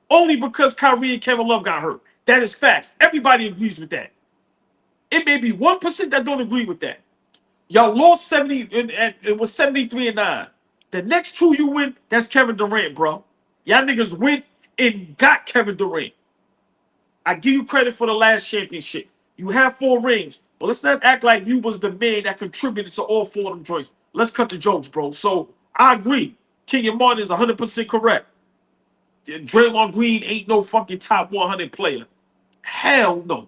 only because Kyrie and Kevin Love got hurt. That is facts. Everybody agrees with that. It may be 1% that don't agree with that. Y'all lost 70, and it was 73-9. The next 2 you win, that's Kevin Durant, bro. Y'all niggas went and got Kevin Durant. I give you credit for the last championship. You have 4 rings, but let's not act like you was the man that contributed to all 4 of them joints. Let's cut the jokes, bro. So I agree. Kenyon Martin is 100% correct. Draymond Green ain't no fucking top 100 player. Hell no.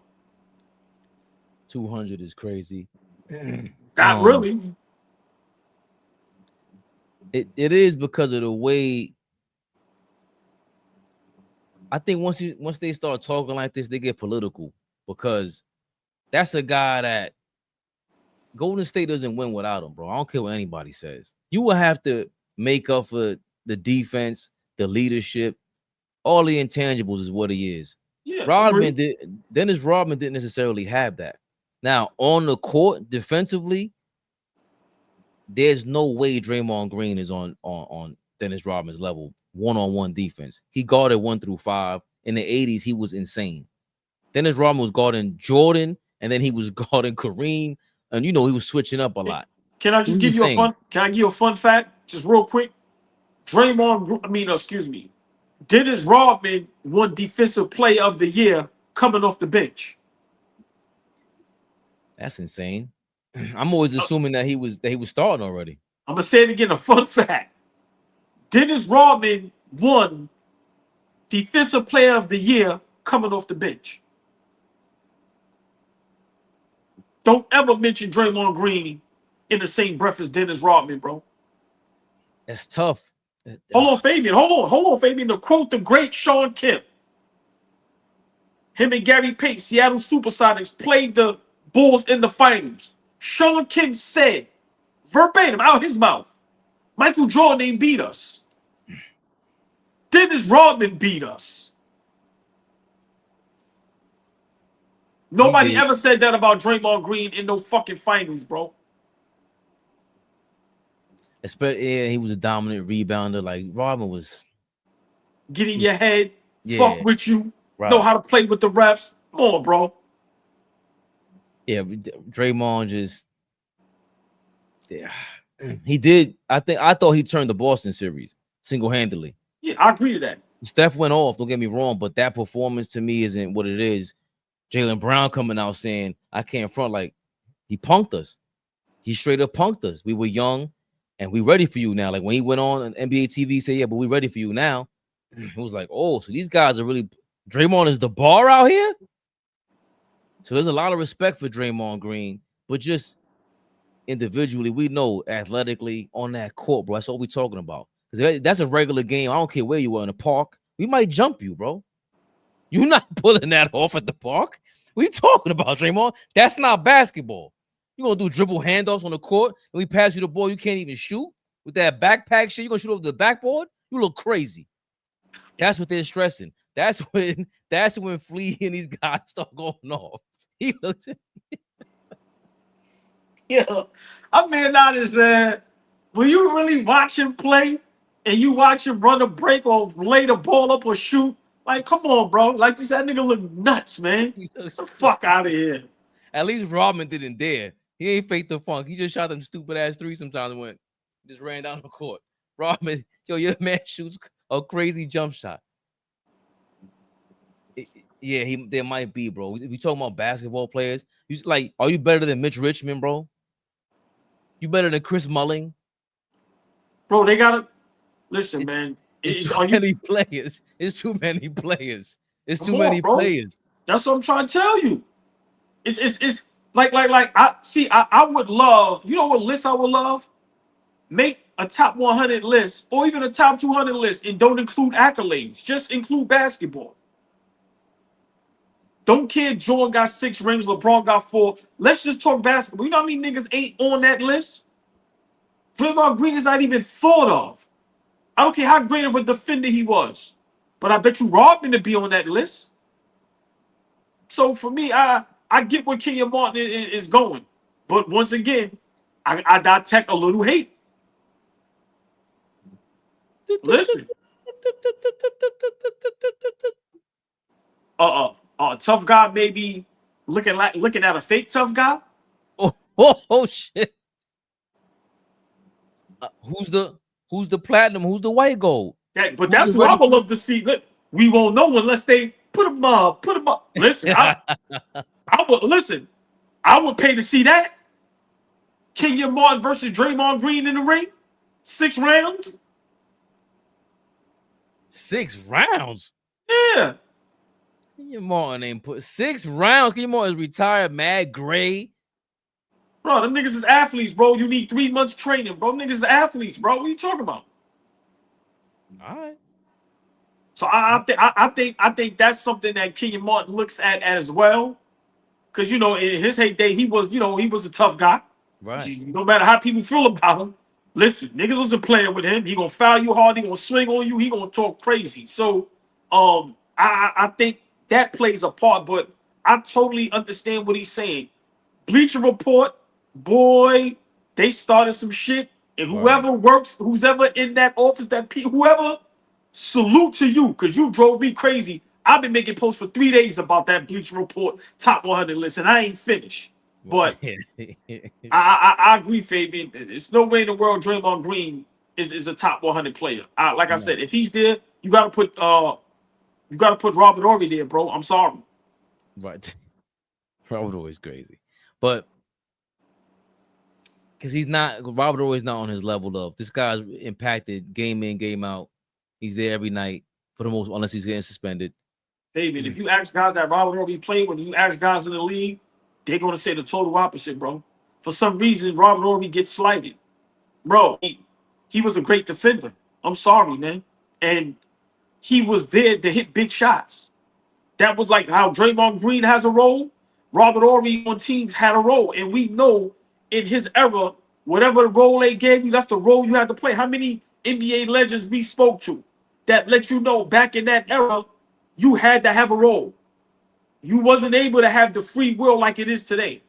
200 is crazy. Not really. It is because of the way. I think once they start talking like this, they get political because that's a guy that Golden State doesn't win without him, bro. I don't care what anybody says. You will have to make up for the defense, the leadership, all the intangibles is what he is. Yeah, Dennis Rodman didn't necessarily have that. Now, on the court, defensively, there's no way Draymond Green is on Dennis Rodman's level, one-on-one defense. He guarded 1 through 5. In the 80s, he was insane. Dennis Rodman was guarding Jordan, and then he was guarding Kareem, and he was switching up a lot. Can I just give you a fun fact, just real quick? Dennis Rodman won Defensive Player of the Year coming off the bench. That's insane. I'm always assuming that he was starting already. I'm gonna say it again. A fun fact: Dennis Rodman won Defensive Player of the Year coming off the bench. Don't ever mention Draymond Green in the same breath as Dennis Rodman, bro. That's tough. Hold on, Fabian. To quote the great Sean Kemp, him and Gary Payton, Seattle Supersonics, played the Bulls in the finals. Sean Kemp said, verbatim, out his mouth, Michael Jordan ain't beat us. Dennis Rodman beat us. Nobody ever said that about Draymond Green in no fucking finals, bro. Especially, he was a dominant rebounder. Like Rodman was get in your head, fuck with you, right. Know how to play with the refs. Come on, bro. Yeah, Draymond just he did. I thought he turned the Boston series single-handedly. Yeah, I agree to that. Steph went off, don't get me wrong, but that performance to me isn't what it is. Jaylen Brown coming out saying, I can't front, like he punked us. He straight up punked us. We were young and we ready for you now. Like when he went on NBA TV, say, yeah, but we ready for you now. It was like, oh, so these guys are really Draymond is the bar out here. So there's a lot of respect for Draymond Green, but just individually, we know athletically on that court, bro. That's what we're talking about. Because that's a regular game. I don't care where you are in the park. We might jump you, bro. You're not pulling that off at the park. What are you talking about, Draymond? That's not basketball. You're going to do dribble handoffs on the court, and we pass you the ball, you can't even shoot? With that backpack shit, you're going to shoot over the backboard? You look crazy. That's what they're stressing. That's when Flea and these guys start going off. He looks Yeah, I'm being honest, man. When you really watch him play and you watch him run a break or lay the ball up or shoot, like, come on, bro. Like you said, that nigga look nuts, man. Get the fuck out of here. At least Rodman didn't dare. He ain't faked the funk. He just shot them stupid ass threes sometimes and just ran down the court. Rodman, yo, your man shoots a crazy jump shot. Yeah, there might be, bro. If we talking about basketball players, like, are you better than Mitch Richmond, bro? You better than Chris Mullin? Bro, they gotta listen, man. It's too many players. It's too many players. It's too many players. That's what I'm trying to tell you. It's like I would love, you know what list I would love? Make a top 100 list or even a top 200 list and don't include accolades. Just include basketball. Don't care Jordan got 6 rings, LeBron got 4. Let's just talk basketball. You know how many niggas ain't on that list? Draymond Green is not even thought of. I don't care how great of a defender he was. But I bet you Rodman to be on that list. So for me, I get where Kenyon Martin is going. But once again, I detect a little hate. Listen. Tough guy maybe looking at a fake tough guy. Oh shit. Who's the platinum? Who's the white gold? But that's what I would love to see. Look, we won't know unless they put him up. Listen, I would pay to see that. Kenyon Martin versus Draymond Green in the ring. 6 rounds. 6 rounds? Yeah. Kenyon Martin ain't put 6 rounds. Kenyon Martin is retired, mad gray. Bro, them niggas is athletes, bro. You need 3 months training, bro. Them niggas is athletes, bro. What are you talking about? All right. So I think that's something that Kenyon Martin looks at as well. Because, you know, in his heyday, he was a tough guy. Right. No matter how people feel about him, listen, niggas wasn't playing with him. He gonna foul you hard. He gonna swing on you. He gonna talk crazy. So, I think that plays a part. But I totally understand what he's saying. Bleacher Report, boy, they started some shit. And whoever works, who's ever in that office, whoever, salute to you, because you drove me crazy. I've been making posts for 3 days about that Bleacher Report top 100 list, and I ain't finished. But I agree, Fabian. There's no way in the world Draymond Green is a top 100 player. Like I said, if he's there, you gotta put Robert Horry there, bro. I'm sorry. Right. Robert Horry's crazy, but because Robert Horry's not on his level of this guy's impacted game in, game out. He's there every night for the most, unless he's getting suspended. Fabian, if you ask guys that Robert Horry played with, you ask guys in the league, they're going to say the total opposite, bro. For some reason, Robert Horry gets slighted. Bro, he was a great defender. I'm sorry, man. And he was there to hit big shots. That was like how Draymond Green has a role. Robert Horry on teams had a role. And we know in his era, whatever role they gave you, that's the role you had to play. How many NBA legends we spoke to? that let you know back in that era, you had to have a role. You wasn't able to have the free will like it is today.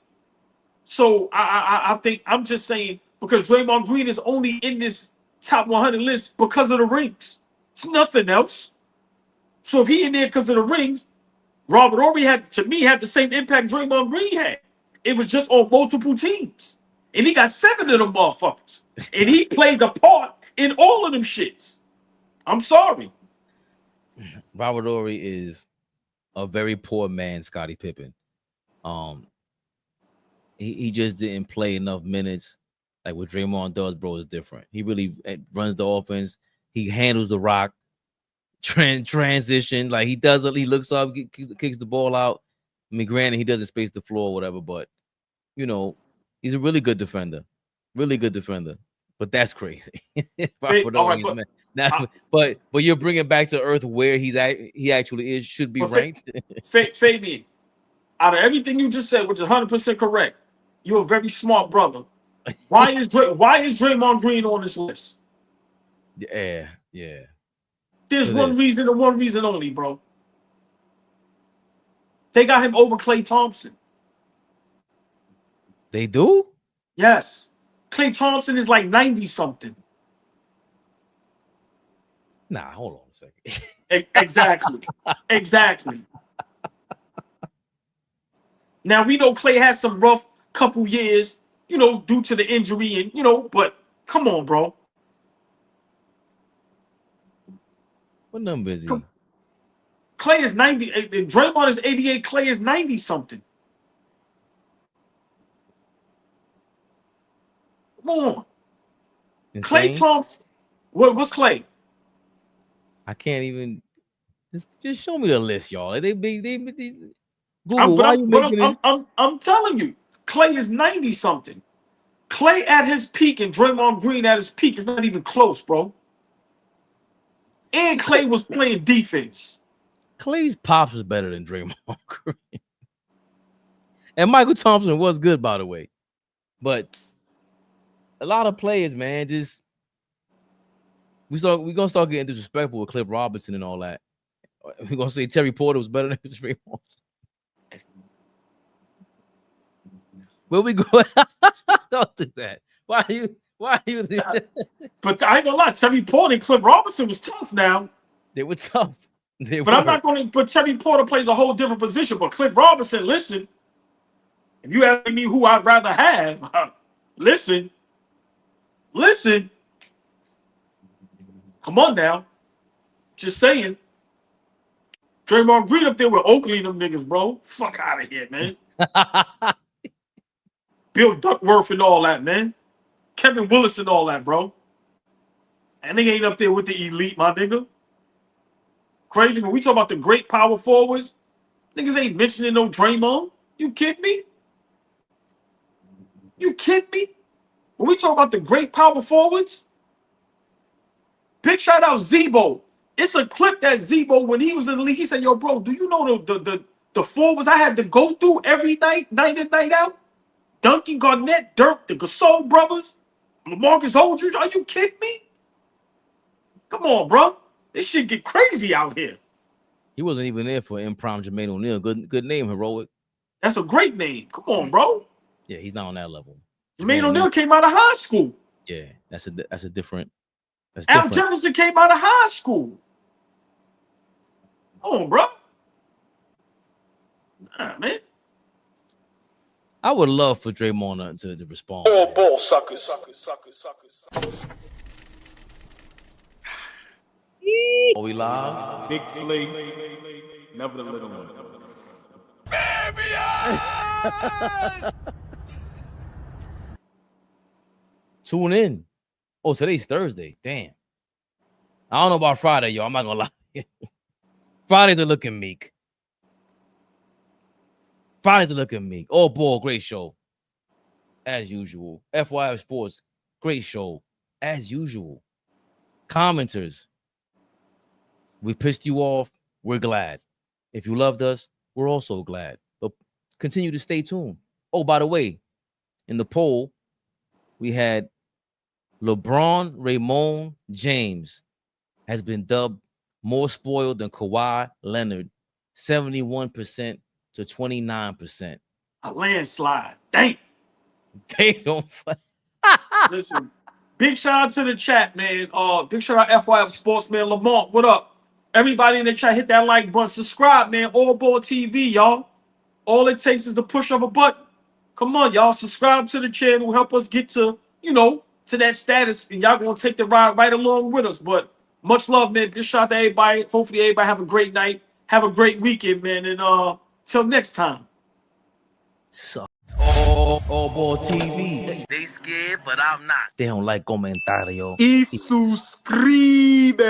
So I think I'm just saying because Draymond Green is only in this top 100 list because of the rings. It's nothing else. So if he in there because of the rings, Robert Horry had the same impact Draymond Green had. It was just on multiple teams. And he got 7 of them motherfuckers. And he played a part in all of them shits. I'm sorry. Robert Horry is a very poor man, Scottie Pippen. He just didn't play enough minutes. Like what Draymond does, bro, is different. He really runs the offense. He handles the rock. Transition. Like he does it. He looks up, kicks the ball out. I mean, granted, he doesn't space the floor or whatever, but you know, he's a really good defender. Really good defender. But that's crazy. Robert Horry, man. Now, but you're bringing back to earth where he actually is, should be ranked. Fabian, out of everything you just said, which is 100% correct, you're a very smart brother. Why is Draymond Green on this list? Yeah. There's one reason and one reason only, bro. They got him over Klay Thompson. They do? Yes. Klay Thompson is like 90-something. Nah, hold on a second. Exactly. Now, we know Klay has some rough couple years, you know, due to the injury and, you know, but come on, bro. What number is he? Klay is 90. Draymond is 88. Klay is 90-something. Come on. Insane? Klay Thompson. What's Klay? I can't even. Just show me the list, y'all. They Google. I'm telling you, Klay is 90-something. Klay at his peak and Draymond Green at his peak is not even close, bro. And Klay was playing defense. Klay's pops is better than Draymond Green. And Michael Thompson was good, by the way. But a lot of players, man, just we're gonna start getting disrespectful with Cliff Robertson and all that. We're gonna say Terry Porter was better than Draymond. Where we go? Don't do that. Why are you? But I ain't gonna lie, Terry Porter and Cliff Robertson was tough now. They were tough. I'm not going to. But Terry Porter plays a whole different position. But Cliff Robertson, listen. If you ask me who I'd rather have, listen. Come on now. Just saying. Draymond Green up there with Oakley and them niggas, bro. Fuck out of here, man. Bill Duckworth and all that, man. Kevin Willis and all that, bro. And they ain't up there with the elite, my nigga. Crazy. When we talk about the great power forwards, niggas ain't mentioning no Draymond. You kidding me? When we talk about the great power forwards, big shout out Zebo. It's a clip that Zebo, when he was in the league, he said, yo, bro, do you know the forwards I had to go through every night in, night out? Duncan Garnett, Dirk, the Gasol brothers, LaMarcus Aldridge. Are you kidding me? Come on, bro. This shit get crazy out here. He wasn't even there for imprime Jermaine O'Neal. Good name, Heroic. That's a great name. Come on, bro. Yeah, he's not on that level. Jermaine O'Neal came out of high school. Yeah, that's a different. Al Jefferson came out of high school. Come on, bro. Nah, man. I would love for Draymond to respond. All ball suckers. Are we live? Big Flea, never the little one. Fabian! Tune in. Oh, today's Thursday. Damn. I don't know about Friday, y'all. I'm not gonna lie. Fridays are looking meek. Oh, boy, great show. As usual. FYI Sports, great show. As usual. Commenters. We pissed you off. We're glad. If you loved us, we're also glad. But continue to stay tuned. Oh, by the way, in the poll, we had LeBron, Raymond, James has been dubbed more spoiled than Kawhi Leonard, 71% to 29%. A landslide. Dang. They don't. Listen, big shout out to the chat, man. Big shout out FYF Sportsman Lamont. What up? Everybody in the chat, hit that like button. Subscribe, man. AllBall TV, y'all. All it takes is the push of a button. Come on, y'all. Subscribe to the channel. Help us get to, to that status. And y'all gonna take the ride right along with us. But much love, man. Big shout out to everybody. Hopefully everybody have a great night. Have a great weekend, man. And till next time. So, AllBall TV. They scared, but I'm not. They don't like comentario. Y suscribe.